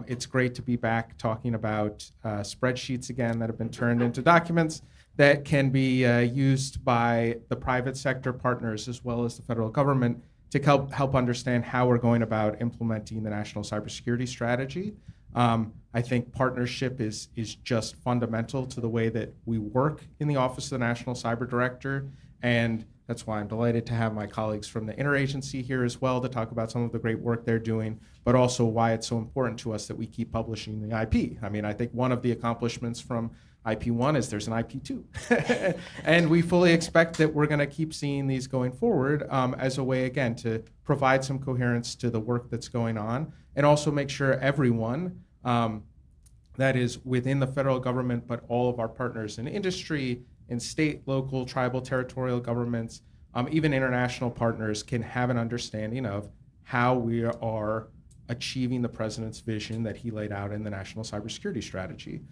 It's great to be back talking about spreadsheets again that have been turned into documents that can be used by the private sector partners as well as the federal government to help understand how we're going about implementing the National Cybersecurity Strategy. I think partnership is just fundamental to the way that we work in the Office of the National Cyber Director, and that's why I'm delighted to have my colleagues from the interagency here as well to talk about some of the great work they're doing, but also why it's so important to us that we keep publishing the IP. I mean, I think one of the accomplishments from IP1 is there's an IP2. And we fully expect that we're going to keep seeing these going forward as a way, again, to provide some coherence to the work that's going on and also make sure everyone that is within the federal government, but all of our partners in industry, in state, local, tribal, territorial governments, even international partners can have an understanding of how we are achieving the president's vision that he laid out in the National Cybersecurity Strategy.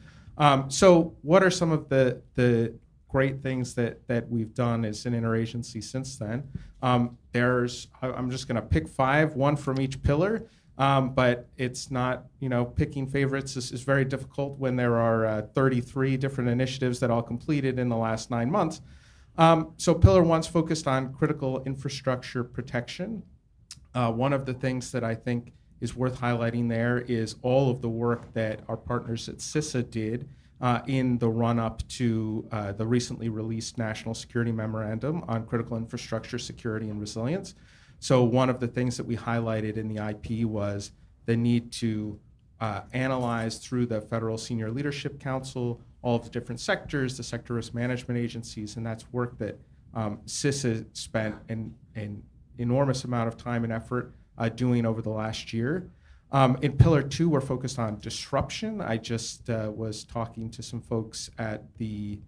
So what are some of the great things that we've done as an interagency since then? I'm just going to pick 5, one from each pillar. But it's not, picking favorites is very difficult when there are 33 different initiatives that all completed in the last 9 months. So Pillar 1's focused on critical infrastructure protection. One of the things that I think is worth highlighting there is all of the work that our partners at CISA did in the run-up to the recently released National Security Memorandum on Critical Infrastructure Security and Resilience. So one of the things that we highlighted in the IP was the need to analyze through the Federal Senior Leadership Council all of the different sectors, the sector risk management agencies, and that's work that CISA spent an enormous amount of time and effort doing over the last year. In Pillar 2, we're focused on disruption. I just was talking to some folks at the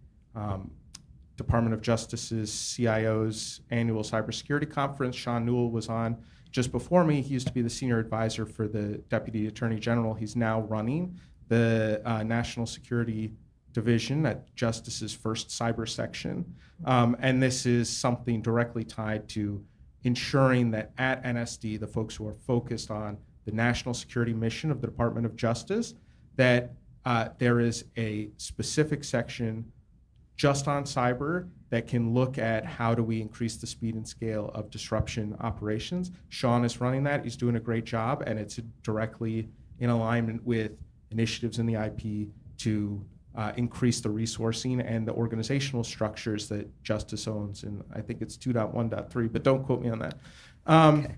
Department of Justice's CIO's annual cybersecurity conference. Sean Newell was on just before me. He used to be the senior advisor for the Deputy Attorney General. He's now running the National Security Division at Justice's first cyber section. And this is something directly tied to ensuring that at NSD, the folks who are focused on the national security mission of the Department of Justice, that there is a specific section just on cyber that can look at how do we increase the speed and scale of disruption operations. Sean is running that. He's doing a great job, and it's directly in alignment with initiatives in the IP to increase the resourcing and the organizational structures that Justice owns. And I think it's 2.1.3, but don't quote me on that. Okay.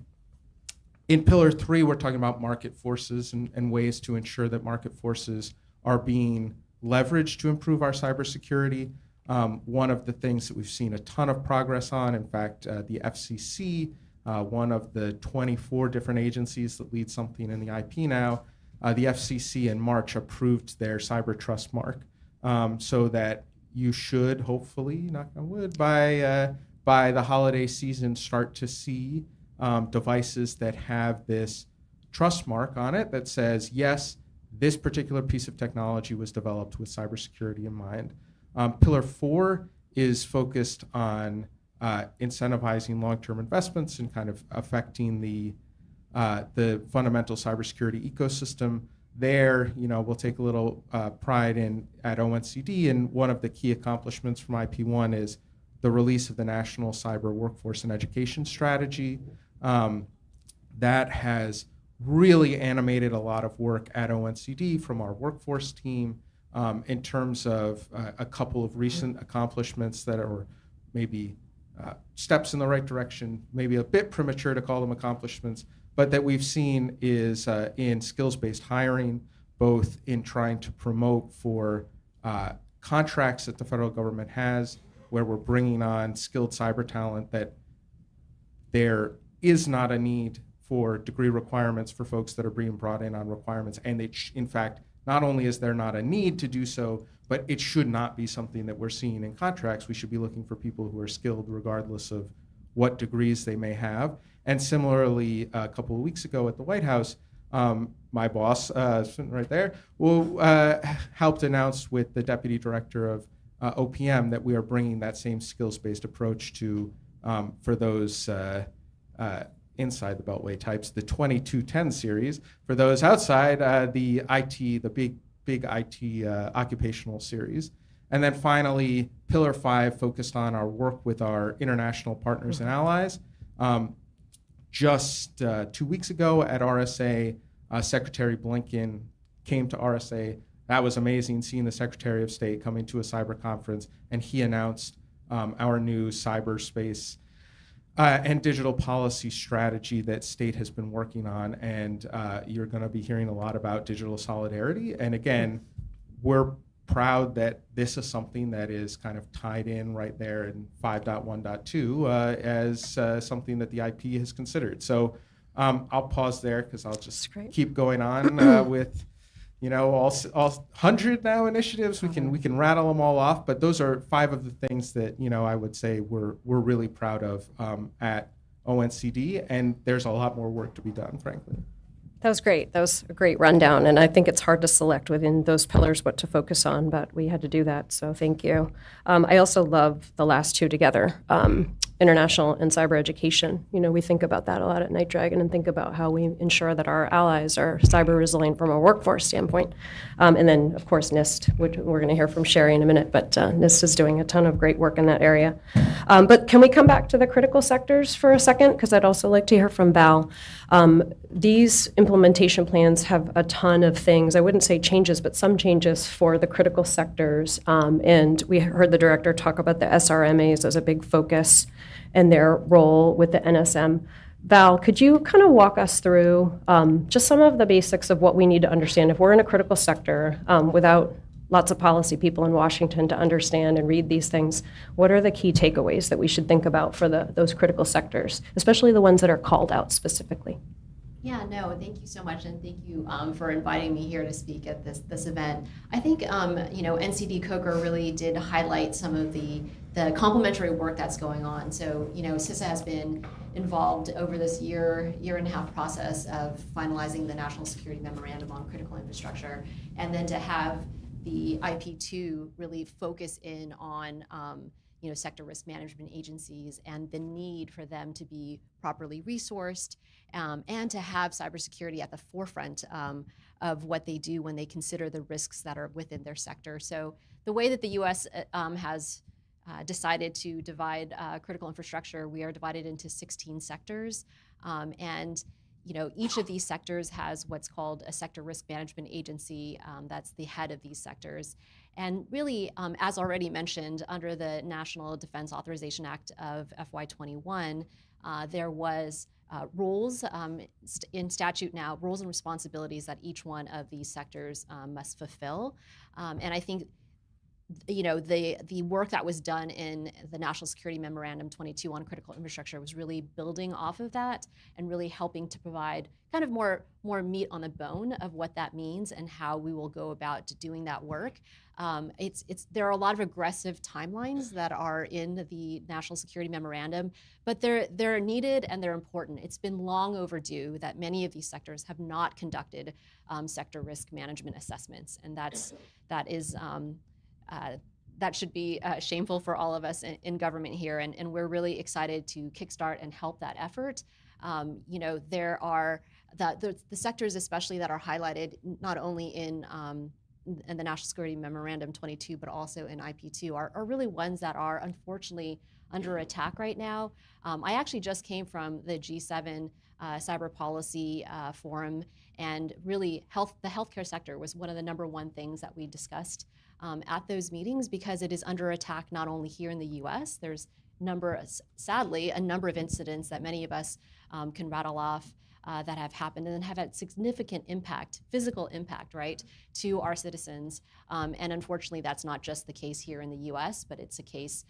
In Pillar 3, we're talking about market forces and ways to ensure that market forces are being leveraged to improve our cybersecurity. One of the things that we've seen a ton of progress on, in fact, the FCC, one of the 24 different agencies that lead something in the IP now, the FCC in March approved their Cyber Trust Mark, so that you should hopefully, knock on wood, by the holiday season start to see devices that have this trust mark on it that says, yes, this particular piece of technology was developed with cybersecurity in mind. Pillar 4 is focused on incentivizing long-term investments and kind of affecting the fundamental cybersecurity ecosystem. There, we'll take a little pride in at ONCD, and one of the key accomplishments from IP1 is the release of the National Cyber Workforce and Education Strategy. That has really animated a lot of work at ONCD from our workforce team in terms of a couple of recent accomplishments that are maybe steps in the right direction, maybe a bit premature to call them accomplishments, but that we've seen is in skills-based hiring, both in trying to promote for contracts that the federal government has, where we're bringing on skilled cyber talent that there is not a need for degree requirements for folks that are being brought in on requirements. And in fact, not only is there not a need to do so, but it should not be something that we're seeing in contracts. We should be looking for people who are skilled regardless of what degrees they may have. And similarly, a couple of weeks ago at the White House, my boss, sitting right there, helped announce with the deputy director of OPM that we are bringing that same skills-based approach to for those inside the Beltway types, the 2210 series. For those outside, the IT, the big IT occupational series. And then finally, Pillar 5 focused on our work with our international partners and allies. Just 2 weeks ago at RSA, Secretary Blinken came to RSA. That was amazing, seeing the Secretary of State coming to a cyber conference, and he announced our new cyberspace and digital policy strategy that state has been working on. And you're going to be hearing a lot about digital solidarity. And again, we're proud that this is something that is kind of tied in right there in 5.1.2 as something that the IP has considered. So I'll pause there because I'll just keep going on with, all 100 now initiatives. We can rattle them all off, but those are 5 of the things that I would say we're really proud of at ONCD, and there's a lot more work to be done, frankly. That was great. That was a great rundown, and I think it's hard to select within those pillars what to focus on, but we had to do that, so thank you. I also love the last 2 together, international and cyber education. We think about that a lot at Night Dragon and think about how we ensure that our allies are cyber resilient from a workforce standpoint. And then, of course, NIST, which we're going to hear from Sherry in a minute, but NIST is doing a ton of great work in that area. But can we come back to the critical sectors for a second? Because I'd also like to hear from Val. These implementation plans have a ton of things. I wouldn't say changes, but some changes for the critical sectors. And we heard the director talk about the SRMAs as a big focus and their role with the NSM. Val, could you kind of walk us through just some of the basics of what we need to understand if we're in a critical sector without lots of policy people in Washington to understand and read these things? What are the key takeaways that we should think about for those critical sectors, especially the ones that are called out specifically? Yeah, no, thank you so much, and thank you for inviting me here to speak at this event. I think NCD COCR really did highlight some of the complementary work that's going on. So CISA has been involved over this year and a half process of finalizing the National Security Memorandum on Critical Infrastructure, and then to have the IP2 really focus in on sector risk management agencies and the need for them to be properly resourced and to have cybersecurity at the forefront of what they do when they consider the risks that are within their sector. So the way that the U.S. Has decided to divide critical infrastructure, we are divided into 16 sectors, and each of these sectors has what's called a sector risk management agency that's the head of these sectors. And really, as already mentioned, under the National Defense Authorization Act of FY21, there was rules in statute now, rules and responsibilities that each one of these sectors must fulfill. And I think the work that was done in the National Security Memorandum 22 on critical infrastructure was really building off of that and really helping to provide kind of more meat on the bone of what that means and how we will go about doing that work. There are a lot of aggressive timelines that are in the National Security Memorandum, but they're needed and they're important. It's been long overdue that many of these sectors have not conducted sector risk management assessments, and that should be shameful for all of us in government here, and we're really excited to kickstart and help that effort. There are the sectors especially that are highlighted not only in the National Security Memorandum 22, but also in IP2 are really ones that are unfortunately under attack right now. I actually just came from the G7 Cyber Policy Forum, and really the healthcare sector was one of the #1 things that we discussed at those meetings, because it is under attack not only here in the U.S. There's sadly a number of incidents that many of us can rattle off that have happened and have had significant impact, physical impact, right, to our citizens. And unfortunately, that's not just the case here in the US, but it's a case,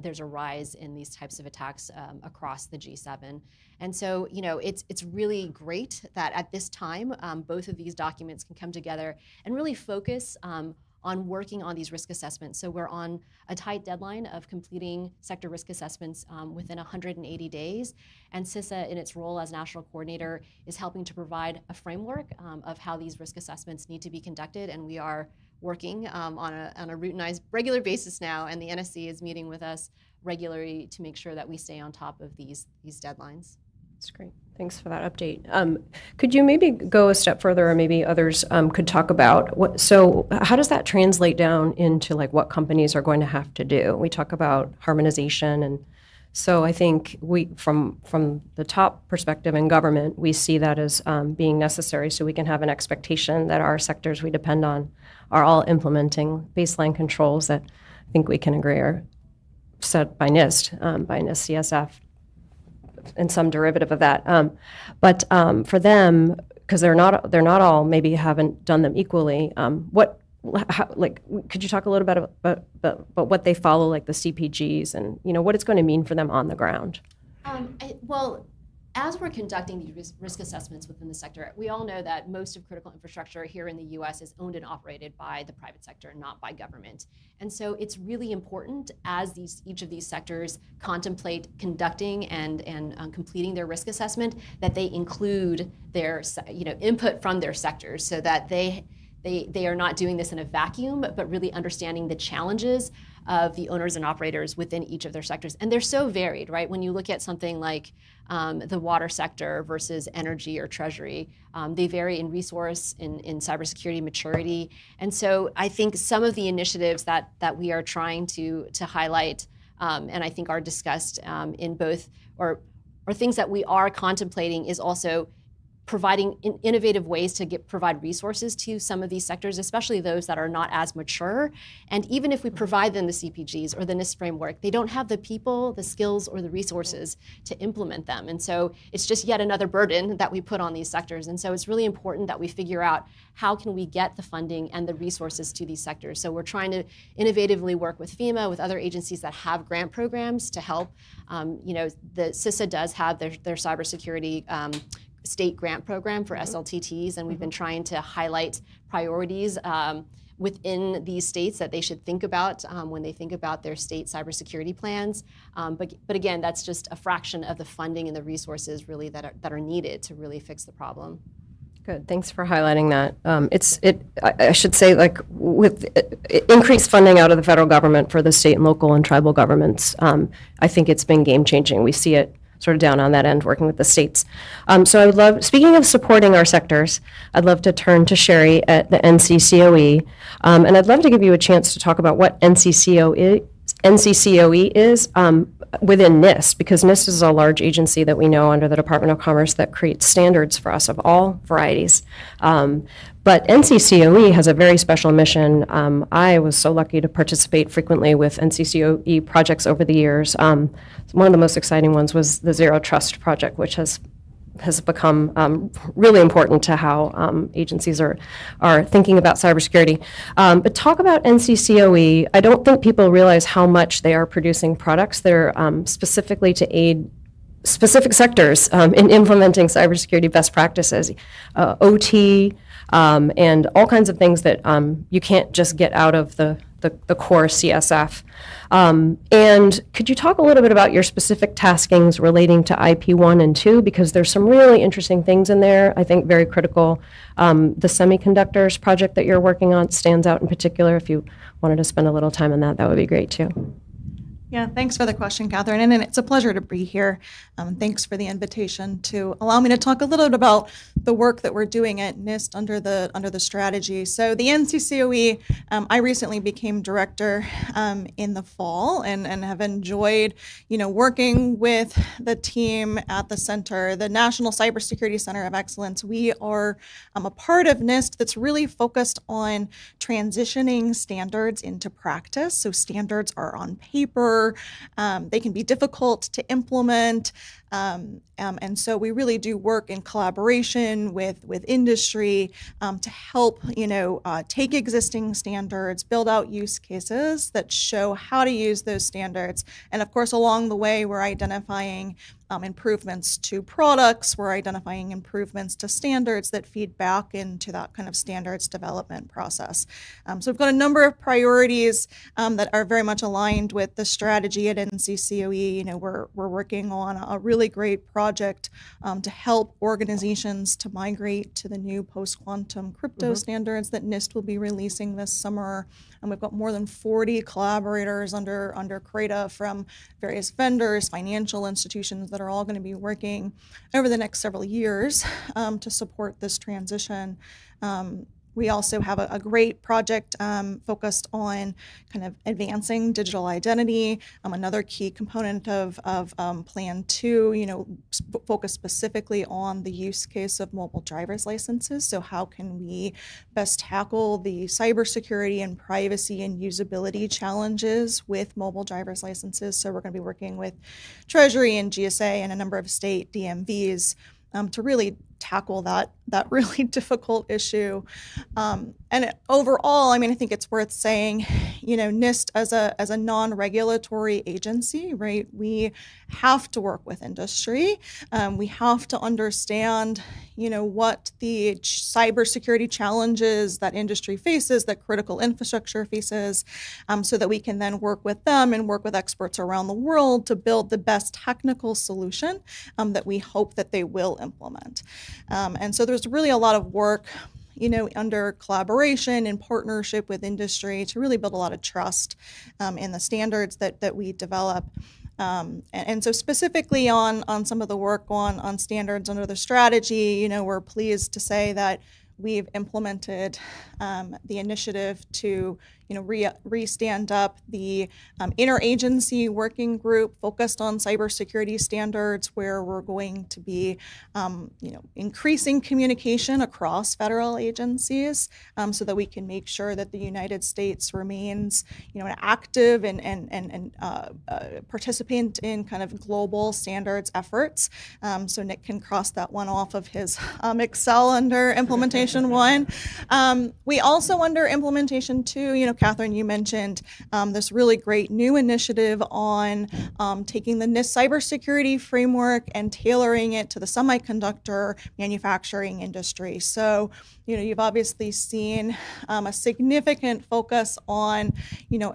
there's a rise in these types of attacks across the G7. And so, it's really great that at this time, both of these documents can come together and really focus on working on these risk assessments. So we're on a tight deadline of completing sector risk assessments within 180 days. And CISA, in its role as national coordinator, is helping to provide a framework of how these risk assessments need to be conducted. And we are working on a routinized, regular basis now, and the NSC is meeting with us regularly to make sure that we stay on top of these deadlines. That's great. Thanks for that update. Could you maybe go a step further, or maybe others could talk about so how does that translate down into like what companies are going to have to do? We talk about harmonization, and so I think we, from the top perspective in government, we see that as being necessary so we can have an expectation that our sectors we depend on are all implementing baseline controls that I think we can agree are set by NIST, CSF, and some derivative of that. But for them, because they're not all, maybe haven't done them equally, could you talk a little bit about what they follow, like the CPGs, and what it's going to mean for them on the ground? Well, as we're conducting these risk assessments within the sector, we all know that most of critical infrastructure here in the US is owned and operated by the private sector, not by government. And so it's really important as each of these sectors contemplate conducting and completing their risk assessment that they include their input from their sectors so that they are not doing this in a vacuum, but really understanding the challenges of the owners and operators within each of their sectors. And they're so varied, right? When you look at something like the water sector versus energy or treasury, they vary in resource, in cybersecurity maturity. And so I think some of the initiatives that we are trying to highlight, and I think are discussed in both, or things that we are contemplating, is also providing innovative ways to provide resources to some of these sectors, especially those that are not as mature. And even if we provide them the CPGs or the NIST framework, they don't have the people, the skills, or the resources to implement them. And so it's just yet another burden that we put on these sectors. And so it's really important that we figure out how can we get the funding and the resources to these sectors. So we're trying to innovatively work with FEMA, with other agencies that have grant programs to help. The CISA does have their cybersecurity state grant program for SLTTs, and we've been trying to highlight priorities within these states that they should think about when they think about their state cybersecurity plans. But again, that's just a fraction of the funding and the resources really that are needed to really fix the problem. Good. Thanks for highlighting that. I should say, like, with increased funding out of the federal government for the state and local and tribal governments, I think it's been game changing. We see it sort of down on that end, working with the states. So I would love, speaking of supporting our sectors, I'd love to turn to Sherry at the NCCOE, and I'd love to give you a chance to talk about what NCCOE is within NIST, because NIST is a large agency that we know under the Department of Commerce that creates standards for us of all varieties. But NCCOE has a very special mission. I was so lucky to participate frequently with NCCOE projects over the years. One of the most exciting ones was the Zero Trust project, which has become really important to how agencies are thinking about cybersecurity. But talk about NCCOE. I don't think people realize how much they are producing products that are specifically to aid specific sectors in implementing cybersecurity best practices, OT, and all kinds of things that you can't just get out of the core CSF. And could you talk a little bit about your specific taskings relating to IP1 and 2? Because there's some really interesting things in there, I think very critical. The semiconductors project that you're working on stands out in particular. If you wanted to spend a little time on that, that would be great too. Yeah, thanks for the question, Catherine, and it's a pleasure to be here. Thanks for the invitation to allow me to talk a little bit about the work that we're doing at NIST under the strategy. So the NCCOE, I recently became director in the fall and have enjoyed, working with the team at the center, the National Cybersecurity Center of Excellence. We are a part of NIST that's really focused on transitioning standards into practice. So standards are on paper. mature. They can be difficult to implement. And so we really do work in collaboration with industry to help, take existing standards, build out use cases that show how to use those standards. And of course, along the way, we're identifying improvements to products, we're identifying improvements to standards that feed back into that kind of standards development process. So we've got a number of priorities that are very much aligned with the strategy at NCCOE. We're working on a really great project to help organizations to migrate to the new post-quantum crypto standards that NIST will be releasing this summer. And we've got more than 40 collaborators under CRADA from various vendors, financial institutions that are all going to be working over the next several years to support this transition. We also have a great project focused on kind of advancing digital identity. Another key component of Plan 2, focus specifically on the use case of mobile driver's licenses. So how can we best tackle the cybersecurity and privacy and usability challenges with mobile driver's licenses? So we're going to be working with Treasury and GSA and a number of state DMVs to really tackle that really difficult issue. And overall, I think it's worth saying, NIST as a non-regulatory agency, right? We have to work with industry. We have to understand, what the cybersecurity challenges that industry faces, that critical infrastructure faces, so that we can then work with them and work with experts around the world to build the best technical solution that we hope that they will implement. And so there's really a lot of work, under collaboration and partnership with industry to really build a lot of trust in the standards that we develop. And so specifically on some of the work on standards under the strategy, we're pleased to say that we've implemented the initiative to re-stand up the interagency working group focused on cybersecurity standards, where we're going to be increasing communication across federal agencies so that we can make sure that the United States remains an active and participant in kind of global standards efforts. So Nick can cross that one off of his Excel under implementation 1. We also under implementation 2, Catherine, you mentioned this really great new initiative on taking the NIST cybersecurity framework and tailoring it to the semiconductor manufacturing industry. So, you've obviously seen a significant focus on,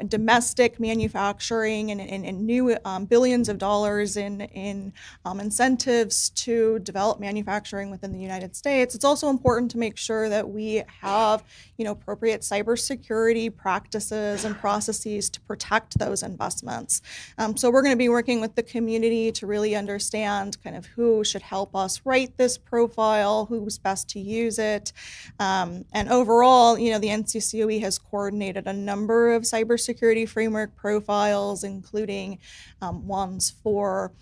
domestic manufacturing and new billions of dollars in incentives to develop manufacturing within the United States. It's also important to make sure that we have, appropriate cybersecurity practices and processes to protect those investments. So we're going to be working with the community to really understand kind of who should help us write this profile, who's best to use it. And overall, the NCCOE has coordinated a number of cybersecurity framework profiles, including ones for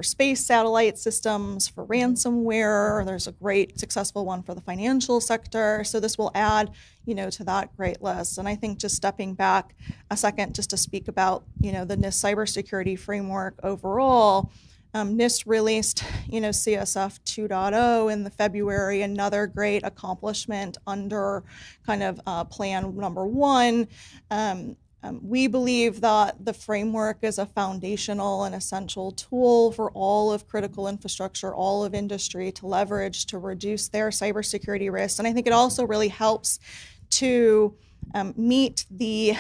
space satellite systems, for ransomware. There's a great successful one for the financial sector. So this will add, to that great list. And I think just stepping back a second just to speak about, the NIST cybersecurity framework overall, NIST released, CSF 2.0 in the February, another great accomplishment under kind of plan number 1. We believe that the framework is a foundational and essential tool for all of critical infrastructure, all of industry to leverage to reduce their cybersecurity risks. And I think it also really helps to meet the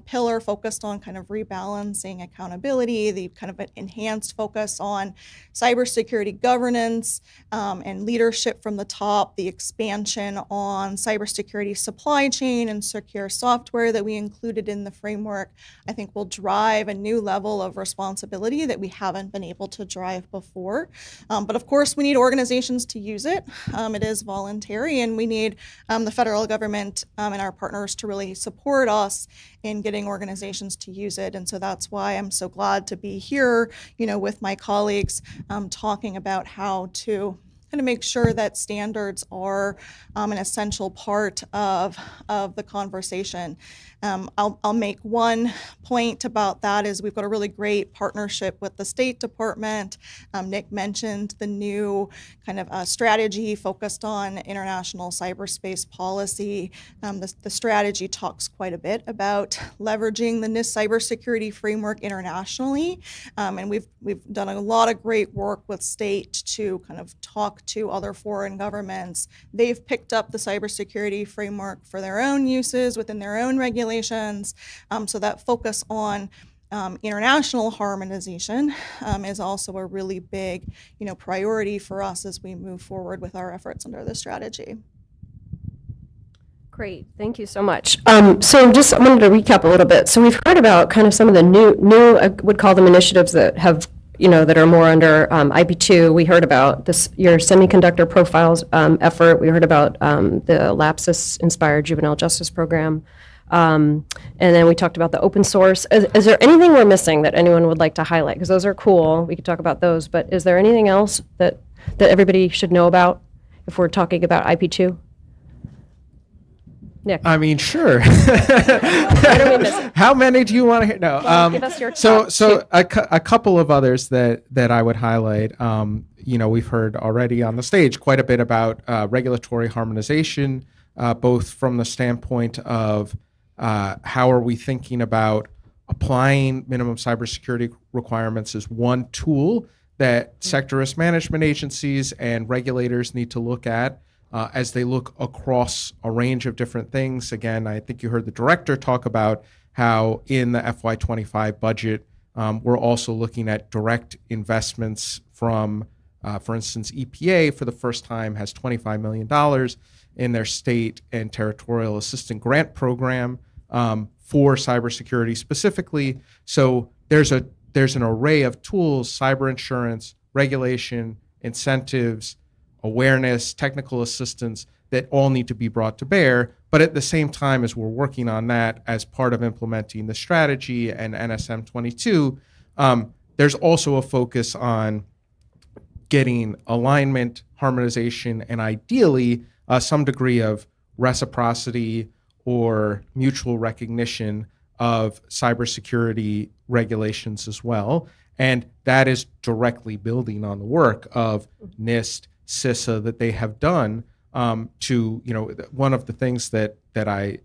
pillar focused on kind of rebalancing accountability, the kind of enhanced focus on cybersecurity governance and leadership from the top, the expansion on cybersecurity supply chain and secure software that we included in the framework, I think will drive a new level of responsibility that we haven't been able to drive before. But of course, we need organizations to use it. It is voluntary, and we need the federal government and our partners to really support us in getting organizations to use it. And so that's why I'm so glad to be here, with my colleagues talking about how to kind of make sure that standards are an essential part of the conversation. I'll make one point about that is we've got a really great partnership with the State Department. Nick mentioned the new kind of strategy focused on international cyberspace policy. The strategy talks quite a bit about leveraging the NIST cybersecurity framework internationally, and we've done a lot of great work with state to kind of talk to other foreign governments. They've picked up the cybersecurity framework for their own uses within their own regulations. So that focus on international harmonization is also a really big, priority for us as we move forward with our efforts under the strategy. Great, thank you so much. So just I wanted to recap a little bit. So we've heard about kind of some of the new I would call them initiatives that have, that are more under IP2. We heard about your semiconductor profiles effort. We heard about the Lapsus-inspired juvenile justice program. And then we talked about the open source. Is there anything we're missing that anyone would like to highlight? Because those are cool. We could talk about those. But is there anything else that everybody should know about if we're talking about IP2? Nick. I mean, sure. What are we missing? How many do you want to hear? No. Well, give us your so top so two. a couple of others that I would highlight. We've heard already on the stage quite a bit about regulatory harmonization, both from the standpoint of how are we thinking about applying minimum cybersecurity requirements as one tool that sector risk management agencies and regulators need to look at as they look across a range of different things. Again, I think you heard the director talk about how in the FY25 budget, we're also looking at direct investments from, for instance, EPA for the first time has $25 million in their state and territorial assistant grant program for cybersecurity specifically. So there's an array of tools, cyber insurance, regulation, incentives, awareness, technical assistance that all need to be brought to bear. But at the same time, as we're working on that as part of implementing the strategy and NSM 22, there's also a focus on getting alignment, harmonization, and ideally some degree of reciprocity or mutual recognition of cybersecurity regulations as well. And that is directly building on the work of NIST, CISA that they have done to, one of the things that I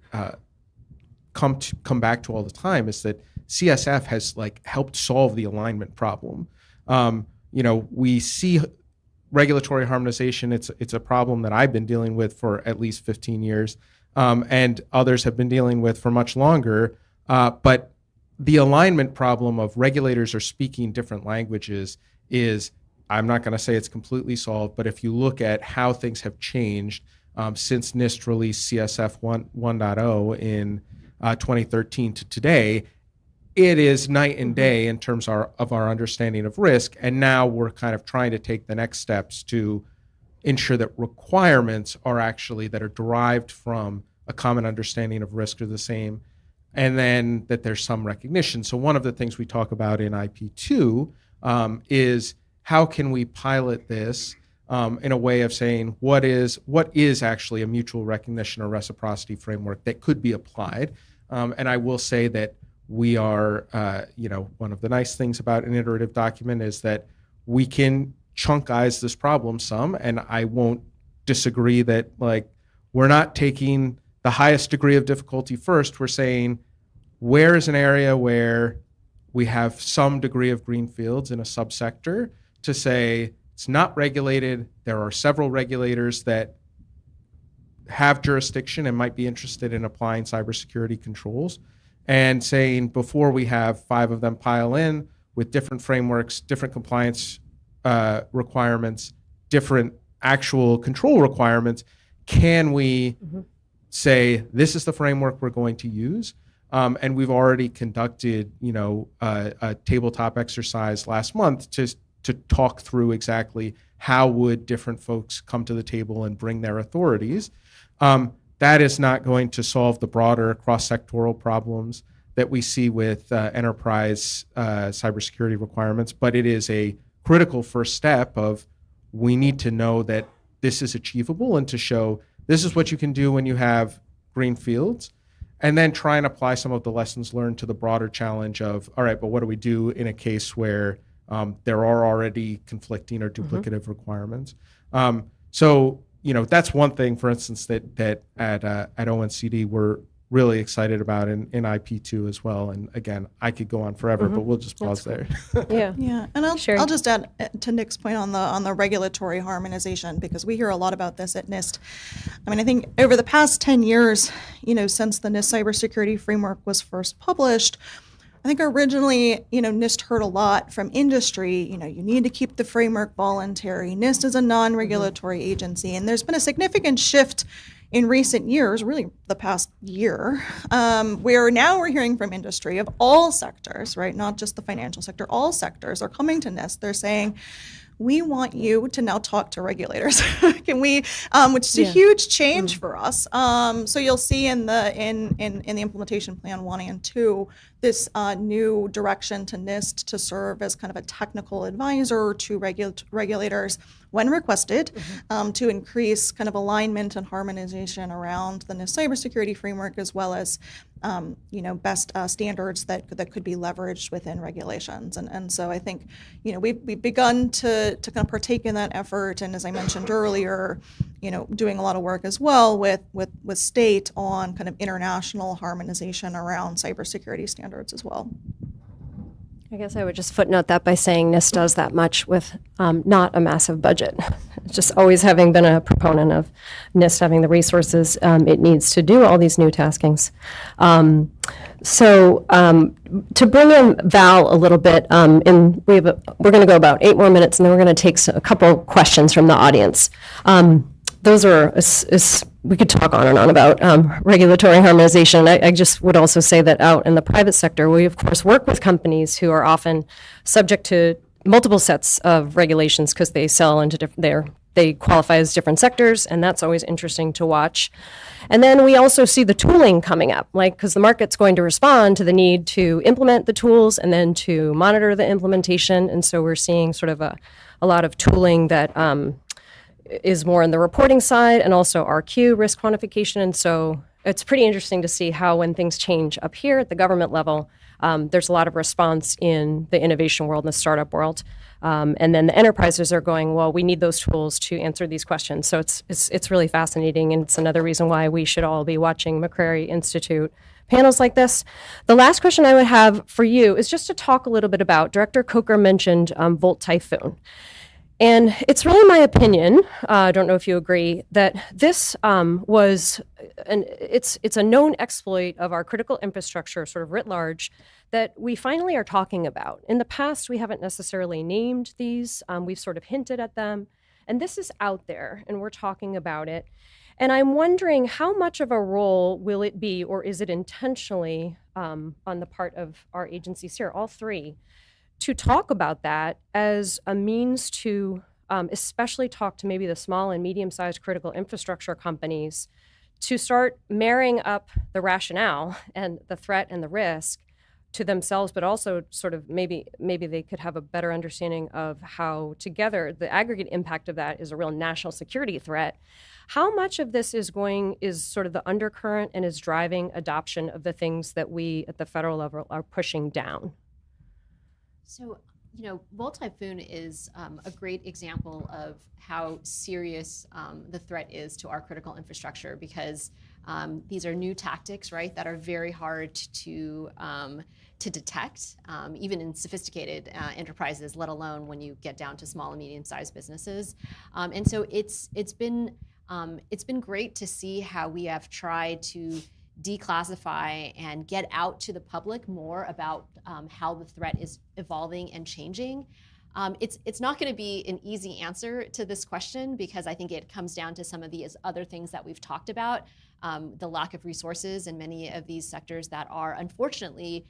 come back to all the time is that CSF has helped solve the alignment problem. We see regulatory harmonization. It's a problem that I've been dealing with for at least 15 years, and others have been dealing with for much longer. But the alignment problem of regulators are speaking different languages is, I'm not going to say it's completely solved, but if you look at how things have changed since NIST released CSF 1.0 in 2013 to today, it is night and day in terms of our understanding of risk. And now we're kind of trying to take the next steps to ensure that requirements are actually that are derived from a common understanding of risk are the same, and then that there's some recognition. So one of the things we talk about in IP2 is how can we pilot this in a way of saying what is actually a mutual recognition or reciprocity framework that could be applied. And I will say that we are, one of the nice things about an iterative document is that we can chunkize this problem some, and I won't disagree that we're not taking the highest degree of difficulty first. We're saying where is an area where we have some degree of greenfields in a subsector to say it's not regulated. There are several regulators that have jurisdiction and might be interested in applying cybersecurity controls, and saying before we have 5 of them pile in with different frameworks, different compliance requirements, different actual control requirements, can we say this is the framework we're going to use? And we've already conducted, a tabletop exercise last month to talk through exactly how would different folks come to the table and bring their authorities. That is not going to solve the broader cross-sectoral problems that we see with enterprise cybersecurity requirements, but it is a critical first step of we need to know that this is achievable and to show this is what you can do when you have green fields, and then try and apply some of the lessons learned to the broader challenge of, all right, but what do we do in a case where there are already conflicting or duplicative requirements? So, that's one thing, for instance, that at ONCD we're really excited about in IP2 as well. And again, I could go on forever, but we'll just pause there. Yeah. Yeah, and I'll Sherry? just add to Nick's point on the regulatory harmonization, because we hear a lot about this at NIST. I mean, I think over the past 10 years, since the NIST cybersecurity framework was first published, I think originally, NIST heard a lot from industry, you need to keep the framework voluntary. NIST is a non-regulatory agency, and there's been a significant shift in recent years, really the past year, where now we're hearing from industry of all sectors, right? Not just the financial sector, all sectors are coming to NIST. They're saying, we want you to now talk to regulators. Can we? Which is a huge change for us. So you'll see in the implementation plan 1 and 2, this new direction to NIST to serve as kind of a technical advisor to regulators when requested, to increase kind of alignment and harmonization around the NIST cybersecurity framework, as well as best standards that could be leveraged within regulations. And so I think, we've begun to kind of partake in that effort. And as I mentioned earlier, doing a lot of work as well with state on kind of international harmonization around cybersecurity standards as well. I guess I would just footnote that by saying NIST does that much with not a massive budget. Just always having been a proponent of NIST having the resources it needs to do all these new taskings. So to bring in Val a little bit, we're going to go about 8 more minutes, and then we're going to take a couple questions from the audience. Those are, we could talk on and on about regulatory harmonization. I just would also say that out in the private sector, we of course work with companies who are often subject to multiple sets of regulations because they sell into they qualify as different sectors, and that's always interesting to watch. And then we also see the tooling coming up, because the market's going to respond to the need to implement the tools and then to monitor the implementation. And so we're seeing sort of a lot of tooling that is more on the reporting side, and also RQ, risk quantification. And so it's pretty interesting to see how when things change up here at the government level, there's a lot of response in the innovation world and the startup world. And then the enterprises are going, well, we need those tools to answer these questions. So it's really fascinating, and it's another reason why we should all be watching McCrary Institute panels like this. The last question I would have for you is just to talk a little bit about, Director Coker mentioned Volt Typhoon. And it's really my opinion, I don't know if you agree, that this it's a known exploit of our critical infrastructure, sort of writ large, that we finally are talking about. In the past, we haven't necessarily named these. We've sort of hinted at them. And this is out there, and we're talking about it. And I'm wondering how much of a role will it be, or is it intentionally on the part of our agencies here, all three, to talk about that as a means to especially talk to maybe the small and medium-sized critical infrastructure companies to start marrying up the rationale and the threat and the risk to themselves, but also sort of maybe they could have a better understanding of how together the aggregate impact of that is a real national security threat. How much of this is sort of the undercurrent and is driving adoption of the things that we at the federal level are pushing down? So, Volt Typhoon is a great example of how serious the threat is to our critical infrastructure, because these are new tactics, right, that are very hard to detect, even in sophisticated enterprises, let alone when you get down to small and medium-sized businesses. And so it's been great to see how we have tried to declassify and get out to the public more about how the threat is evolving and changing. It's not going to be an easy answer to this question, because I think it comes down to some of these other things that we've talked about, the lack of resources in many of these sectors that are unfortunately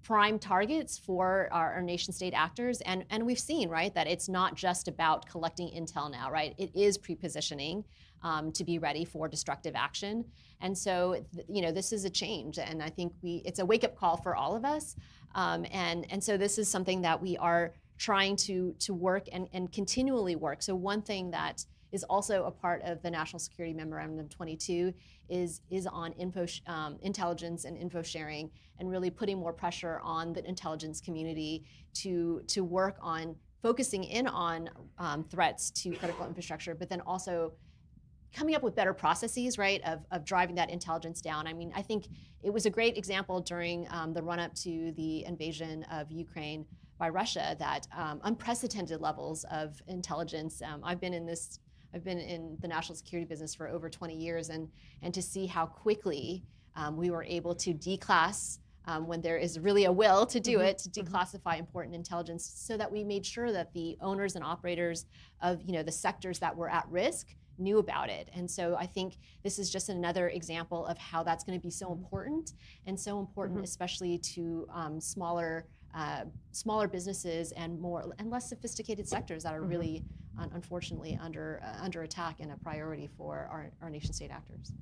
prime targets for our nation state actors. And we've seen, right, that it's not just about collecting intel now, right? It is pre-positioning to be ready for destructive action. And so, this is a change, and I think it's a wake-up call for all of us. And so this is something that we are trying to work and continually work. So one thing that is also a part of the National Security Memorandum 22 is on intelligence and info sharing, and really putting more pressure on the intelligence community to work on focusing in on threats to critical infrastructure, but then also coming up with better processes, right, of driving that intelligence down. I mean, I think it was a great example during the run-up to the invasion of Ukraine by Russia, that unprecedented levels of intelligence. I've been in the national security business for over 20 years, and to see how quickly we were able to declass, when there is really a will to do it, to declassify important intelligence, so that we made sure that the owners and operators of the sectors that were at risk knew about it. And so I think this is just another example of how that's going to be so important, and so important especially to smaller businesses and less sophisticated sectors that are really unfortunately under attack and a priority for our nation state actors.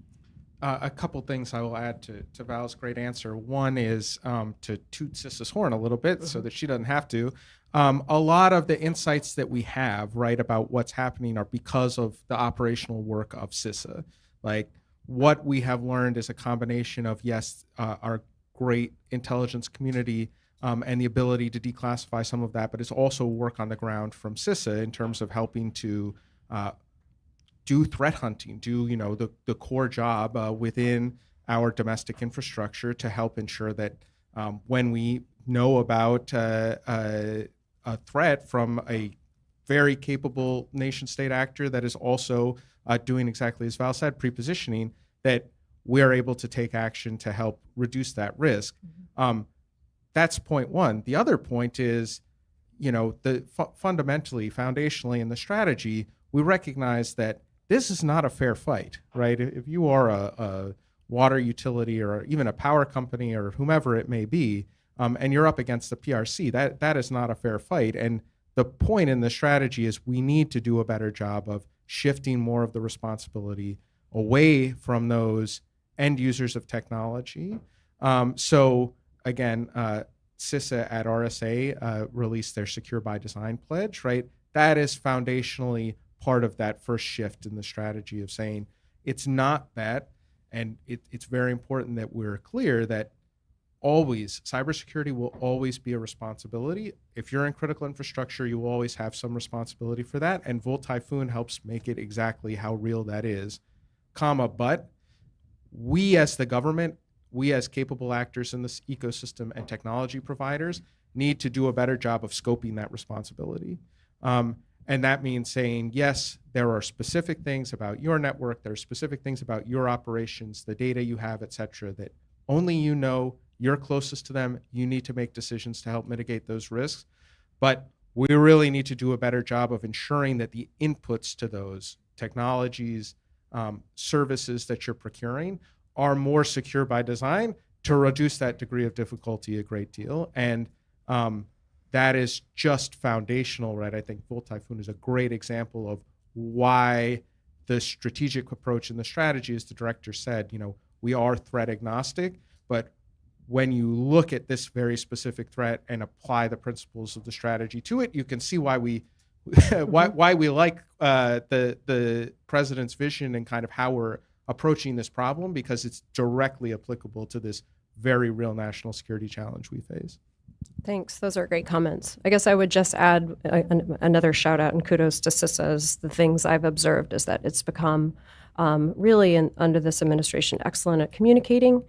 A couple things I will add to Val's great answer. One is to toot CISA's horn a little bit so that she doesn't have to. A lot of the insights that we have, right, about what's happening are because of the operational work of CISA. Like, what we have learned is a combination of, yes, our great intelligence community and the ability to declassify some of that, but it's also work on the ground from CISA in terms of helping to do threat hunting, do the core job within our domestic infrastructure to help ensure that when we know about a threat from a very capable nation-state actor that is also doing exactly as Val said, pre-positioning, that we're able to take action to help reduce that risk. That's point one. The other point is, fundamentally, foundationally in the strategy, we recognize that this is not a fair fight, right? If you are a water utility or even a power company or whomever it may be, and you're up against the PRC, that is not a fair fight. And the point in the strategy is we need to do a better job of shifting more of the responsibility away from those end users of technology. So again, CISA at RSA released their Secure by Design pledge, right? That is foundationally part of that first shift in the strategy of saying it's not that, and it's very important that we're clear that always, cybersecurity will always be a responsibility. If you're in critical infrastructure, you will always have some responsibility for that, and Volt Typhoon helps make it exactly how real that is, but we as the government, we as capable actors in this ecosystem and technology providers need to do a better job of scoping that responsibility. And that means saying, yes, there are specific things about your network, there are specific things about your operations, the data you have, et cetera, that only you're closest to them, you need to make decisions to help mitigate those risks. But we really need to do a better job of ensuring that the inputs to those technologies, services that you're procuring are more secure by design to reduce that degree of difficulty a great deal. And that is just foundational, right? I think Volt Typhoon is a great example of why the strategic approach in the strategy, as the director said, we are threat agnostic, but when you look at this very specific threat and apply the principles of the strategy to it, you can see why we why we like the president's vision and kind of how we're approaching this problem, because it's directly applicable to this very real national security challenge we face. Thanks. Those are great comments. I guess I would just add another shout out and kudos to CISA. The things I've observed is that it's become really, under this administration, excellent at communicating.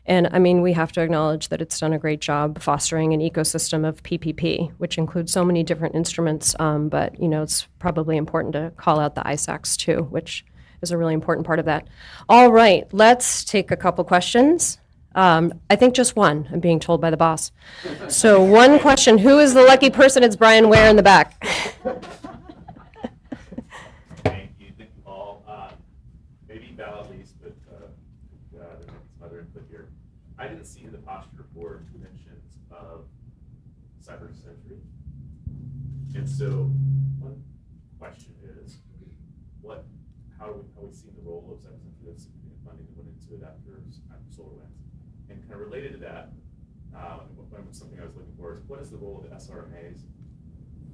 And I mean, we have to acknowledge that it's done a great job fostering an ecosystem of PPP, which includes so many different instruments. But, it's probably important to call out the ISACs too, which is a really important part of that. All right, let's take a couple questions. I think just one, I'm being told by the boss. So one question, who is the lucky person? It's Brian Ware in the back. Thank you all. Maybe Val at least, but there's some other input here. I didn't see in the posture report mentions of Cybersecurity. And so one question is, how are we seeing the role of Cybersecurity? That's significant funding that went into it after SolarWinds. And kind of related to that, something I was looking for is, what is the role of the SRMAs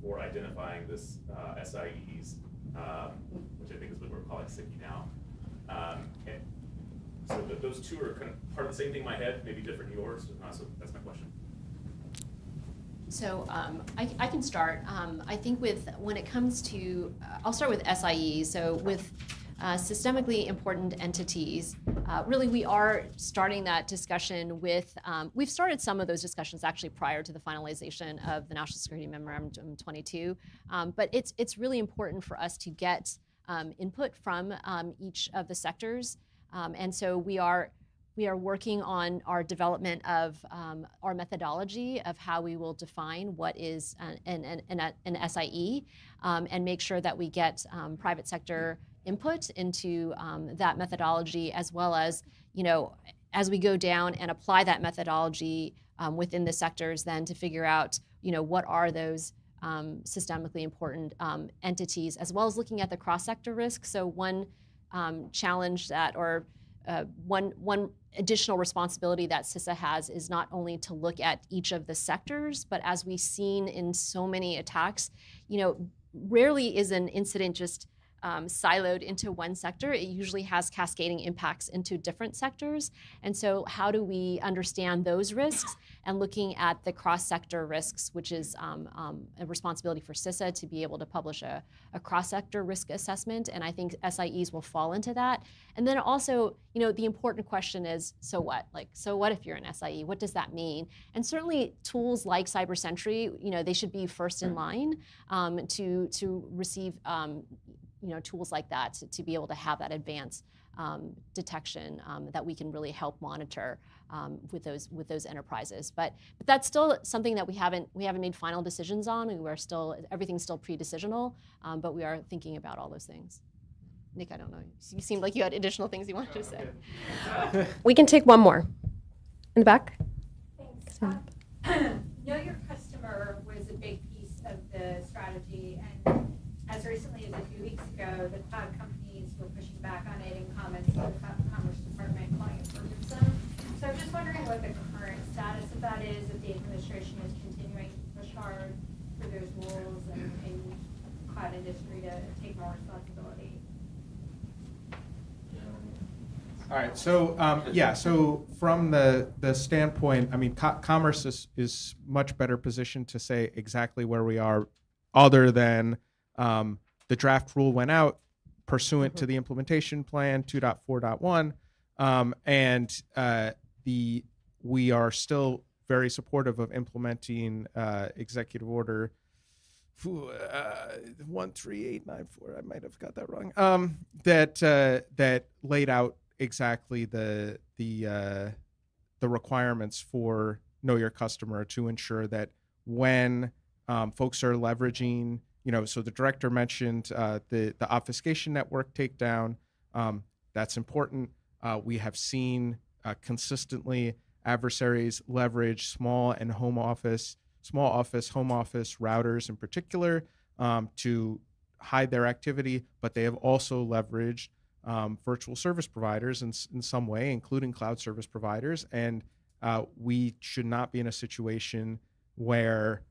for identifying this SIEs, which I think is what we're calling SICI now. And so those two are kind of part of the same thing in my head, maybe different in yours. So that's my question. So I can start. I think when it comes to, I'll start with SIE. So with systemically important entities, really we are starting that discussion with, we've started some of those discussions actually prior to the finalization of the National Security Memorandum 22, but it's really important for us to get input from each of the sectors. And so we are working on our development of our methodology of how we will define what is an SIE, and make sure that we get private sector input into that methodology, as well as, as we go down and apply that methodology within the sectors, then to figure out, what are those systemically important entities, as well as looking at the cross-sector risk. So one challenge that, or one additional responsibility that CISA has is not only to look at each of the sectors, but as we've seen in so many attacks, rarely is an incident just siloed into one sector. It usually has cascading impacts into different sectors. And so how do we understand those risks, and looking at the cross-sector risks, which is a responsibility for CISA to be able to publish a cross-sector risk assessment. And I think SIEs will fall into that. And then also, the important question is, so what? So what if you're an SIE? What does that mean? And certainly tools like Cybersecurity, they should be first in line to receive tools like that to be able to have that advanced detection that we can really help monitor with those enterprises. But that's still something that we haven't made final decisions on. Everything's still pre-decisional, but we are thinking about all those things. Nick, I don't know. You seemed like you had additional things you wanted to say. We can take one more. In the back? Thanks. Know your customer was a big piece of the strategy, and as recently as a few weeks ago, the cloud companies were pushing back on it in comments to the Commerce Department calling it burdensome. So I'm just wondering what the current status of that is, if the administration is continuing to push hard for those rules and cloud industry to take more responsibility. All right. So from the standpoint, Commerce is much better positioned to say exactly where we are, other than the draft rule went out pursuant to the implementation plan 2.4.1, and we are still very supportive of implementing Executive Order 13894. I might have got that wrong. That laid out exactly the requirements for Know Your Customer to ensure that when folks are leveraging, so the director mentioned the obfuscation network takedown. That's important. We have seen consistently adversaries leverage small home office routers in particular to hide their activity, but they have also leveraged virtual service providers in some way, including cloud service providers. And we should not be in a situation where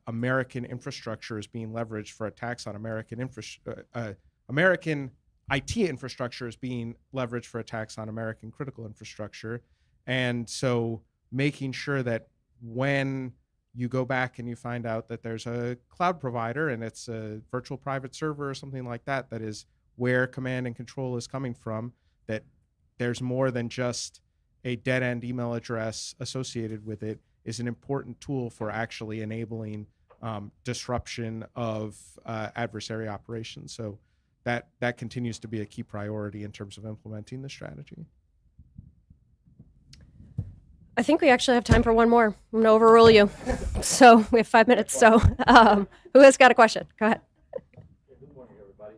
American infrastructure is being leveraged for attacks on American IT infrastructure is being leveraged for attacks on American critical infrastructure. And so making sure that when you go back and you find out that there's a cloud provider and it's a virtual private server or something like that, that is where command and control is coming from, that there's more than just a dead-end email address associated with it, is an important tool for actually enabling disruption of adversary operations. So that continues to be a key priority in terms of implementing the strategy. I think we actually have time for one more. I'm going to overrule you. So we have 5 minutes. So who has got a question? Go ahead. Good morning, everybody.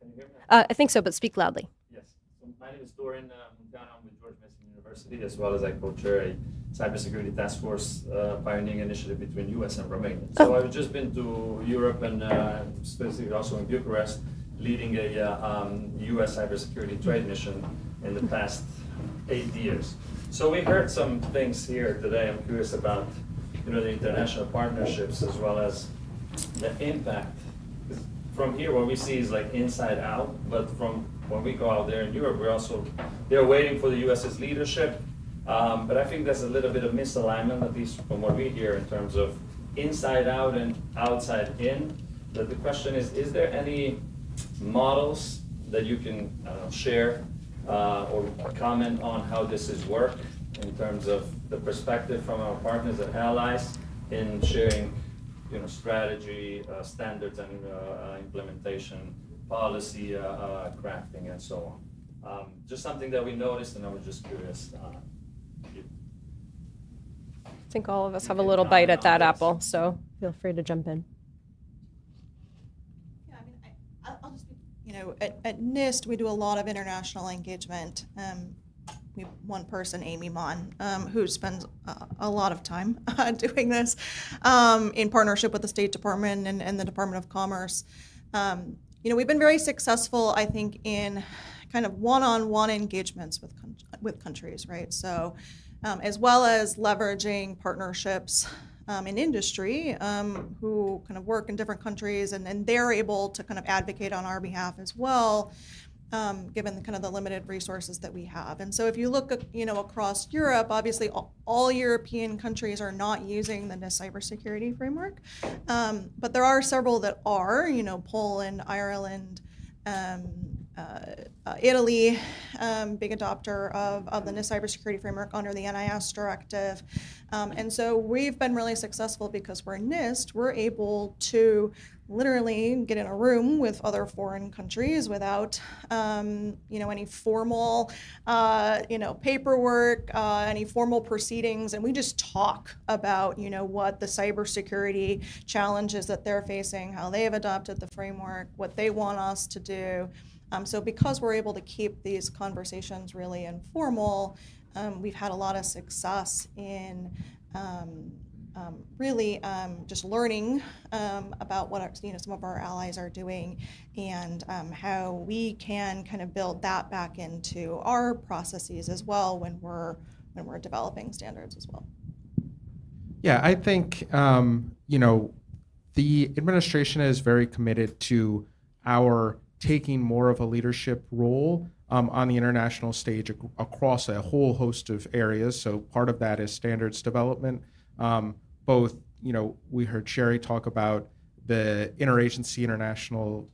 Can you hear me? I think so, but speak loudly. Yes. So my name is Doran Montano. I'm with George Mason University, as well as I co-chair a cybersecurity task force pioneering initiative between U.S. and Romania. So I've just been to Europe and specifically also in Bucharest, leading a U.S. cybersecurity trade mission in the past 8 years. So we heard some things here today. I'm curious about, the international partnerships as well as the impact. 'Cause from here, what we see is like inside out, but from when we go out there in Europe, they're waiting for the US's leadership. But I think there's a little bit of misalignment, at least from what we hear, in terms of inside out and outside in. But the question is there any models that you can share or comment on how this is worked in terms of the perspective from our partners and allies in sharing, strategy, standards, and implementation, policy crafting, and so on. Just something that we noticed, and I was just curious. I think all of us You have a can little bite at comment on that this. apple, so feel free to jump in. Yeah, I mean, I'll just, at NIST, we do a lot of international engagement. We have one person, Amy Mon, who spends a lot of time doing this in partnership with the State Department and the Department of Commerce. We've been very successful, I think, in kind of one-on-one engagements with countries, right? So, as well as leveraging partnerships in industry who kind of work in different countries, and they're able to kind of advocate on our behalf as well, given the kind of the limited resources that we have. And so if you look across Europe, obviously all European countries are not using the NIST cybersecurity framework, but there are several that are, Poland, Ireland, Italy, big adopter of the NIST cybersecurity framework under the NIS directive. And so we've been really successful because we're NIST, we're able to literally get in a room with other foreign countries without, any formal, paperwork, any formal proceedings, and we just talk about, what the cybersecurity challenges that they're facing, how they have adopted the framework, what they want us to do. So because we're able to keep these conversations really informal, we've had a lot of success in really just learning about what some of our allies are doing and how we can kind of build that back into our processes as well when we're developing standards as well. Yeah, I think the administration is very committed to our taking more of a leadership role on the international stage across a whole host of areas. So part of that is standards development. We heard Sherry talk about the interagency international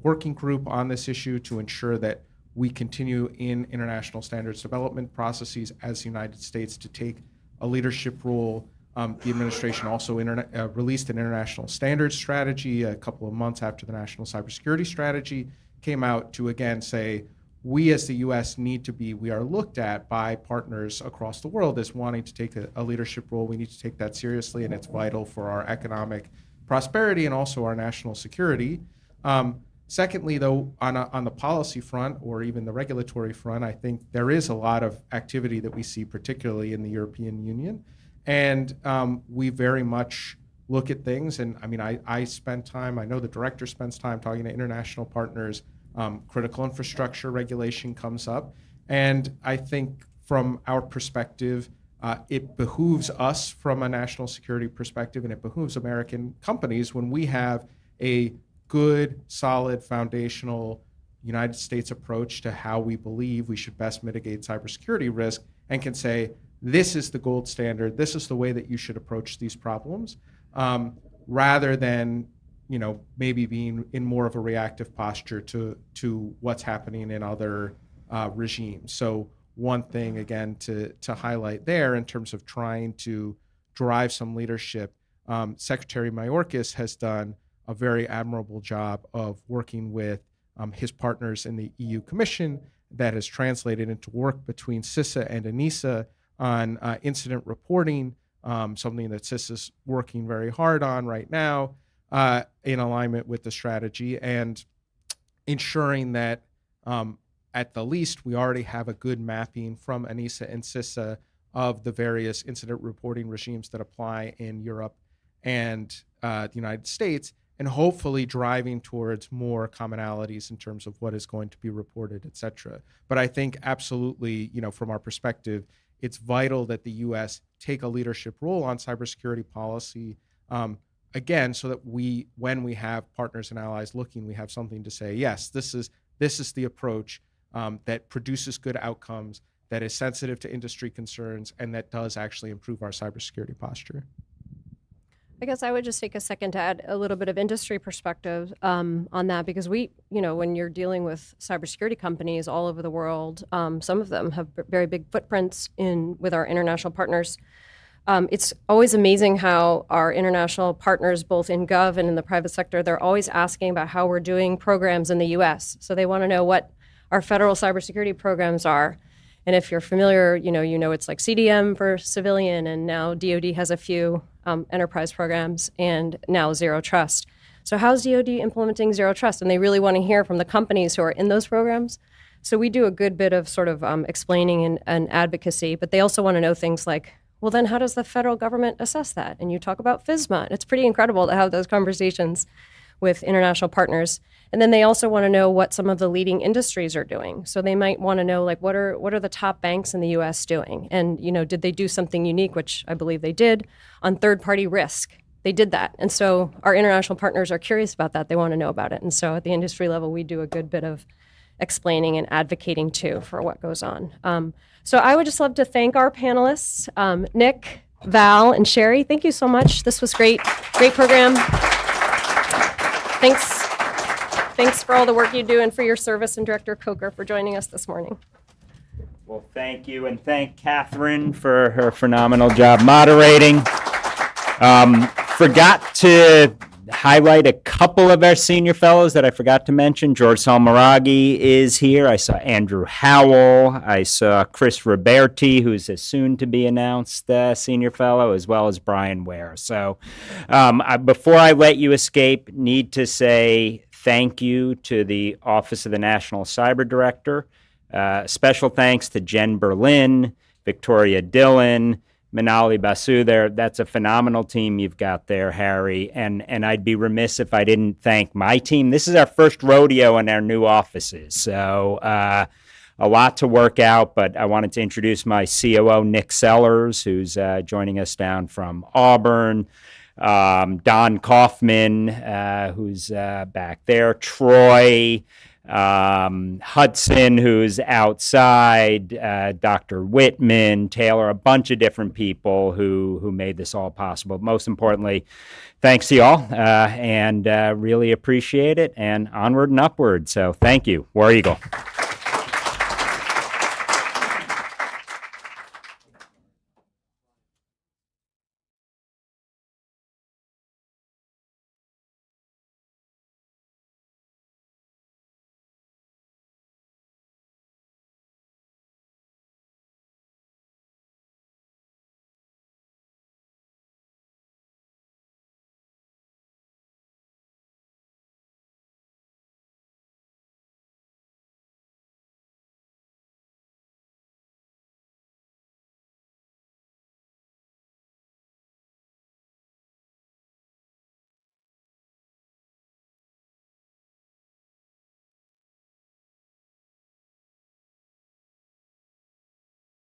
working group on this issue to ensure that we continue in international standards development processes as the United States to take a leadership role. The administration also released an international standards strategy a couple of months after the national cybersecurity strategy came out to again say, we as the U.S. we are looked at by partners across the world as wanting to take a leadership role. We need to take that seriously, and it's vital for our economic prosperity and also our national security. Secondly, though, on the policy front or even the regulatory front, I think there is a lot of activity that we see, particularly in the European Union. And we very much look at things. And I mean, I spend time, I know the director spends time talking to international partners. Critical infrastructure regulation comes up. And I think from our perspective, it behooves us from a national security perspective, and it behooves American companies when we have a good, solid, foundational United States approach to how we believe we should best mitigate cybersecurity risk and can say, this is the gold standard, this is the way that you should approach these problems, rather than maybe being in more of a reactive posture to what's happening in other regimes. So one thing, again, to highlight there in terms of trying to drive some leadership, Secretary Mayorkas has done a very admirable job of working with his partners in the EU Commission that has translated into work between CISA and ENISA on incident reporting, something that CISA is working very hard on right now in alignment with the strategy, and ensuring that at the least we already have a good mapping from ENISA and CISA of the various incident reporting regimes that apply in Europe and the United States, and hopefully driving towards more commonalities in terms of what is going to be reported, et cetera. But I think absolutely, from our perspective, it's vital that the U.S. take a leadership role on cybersecurity policy. again, so that when we have partners and allies looking, we have something to say, yes, this is the approach that produces good outcomes, that is sensitive to industry concerns, and that does actually improve our cybersecurity posture. I guess I would just take a second to add a little bit of industry perspective on that, because when you're dealing with cybersecurity companies all over the world, some of them have very big footprints with our international partners. It's always amazing how our international partners, both in gov and in the private sector, they're always asking about how we're doing programs in the U.S. So they want to know what our federal cybersecurity programs are. And if you're familiar, you know it's like CDM for civilian, and now DoD has a few enterprise programs, and now Zero Trust. So how's DoD implementing Zero Trust? And they really want to hear from the companies who are in those programs. So we do a good bit of sort of explaining and advocacy, but they also want to know things like, well, then how does the federal government assess that? And you talk about FISMA. It's pretty incredible to have those conversations with international partners. And then they also want to know what some of the leading industries are doing. So they might want to know, like, what are the top banks in the U.S. doing? And, did they do something unique, which I believe they did, on third-party risk? They did that. And so our international partners are curious about that. They want to know about it. And so at the industry level, we do a good bit of explaining and advocating, too, for what goes on. So I would just love to thank our panelists, Nick, Val, and Sherry. Thank you so much. This was great. Great program. Thanks for all the work you do and for your service, and Director Coker for joining us this morning. Well, thank you, and thank Catherine for her phenomenal job moderating. Forgot to highlight a couple of our senior fellows that I forgot to mention. George Salmaraghi is here. I saw Andrew Howell. I saw Chris Roberti, who's a soon-to-be-announced senior fellow, as well as Brian Ware. So before I let you escape, need to say thank you to the Office of the National Cyber Director. Special thanks to Jen Berlin, Victoria Dillon, Manali Basu there. That's a phenomenal team you've got there, Harry. And I'd be remiss if I didn't thank my team. This is our first rodeo in our new offices. So a lot to work out, but I wanted to introduce my COO, Nick Sellers, who's joining us down from Auburn. Don Kaufman, who's back there. Troy Hudson, who's outside, Dr. Whitman, Taylor, a bunch of different people who made this all possible. Most importantly, thanks to y'all, and really appreciate it, and onward and upward. So thank you. War Eagle.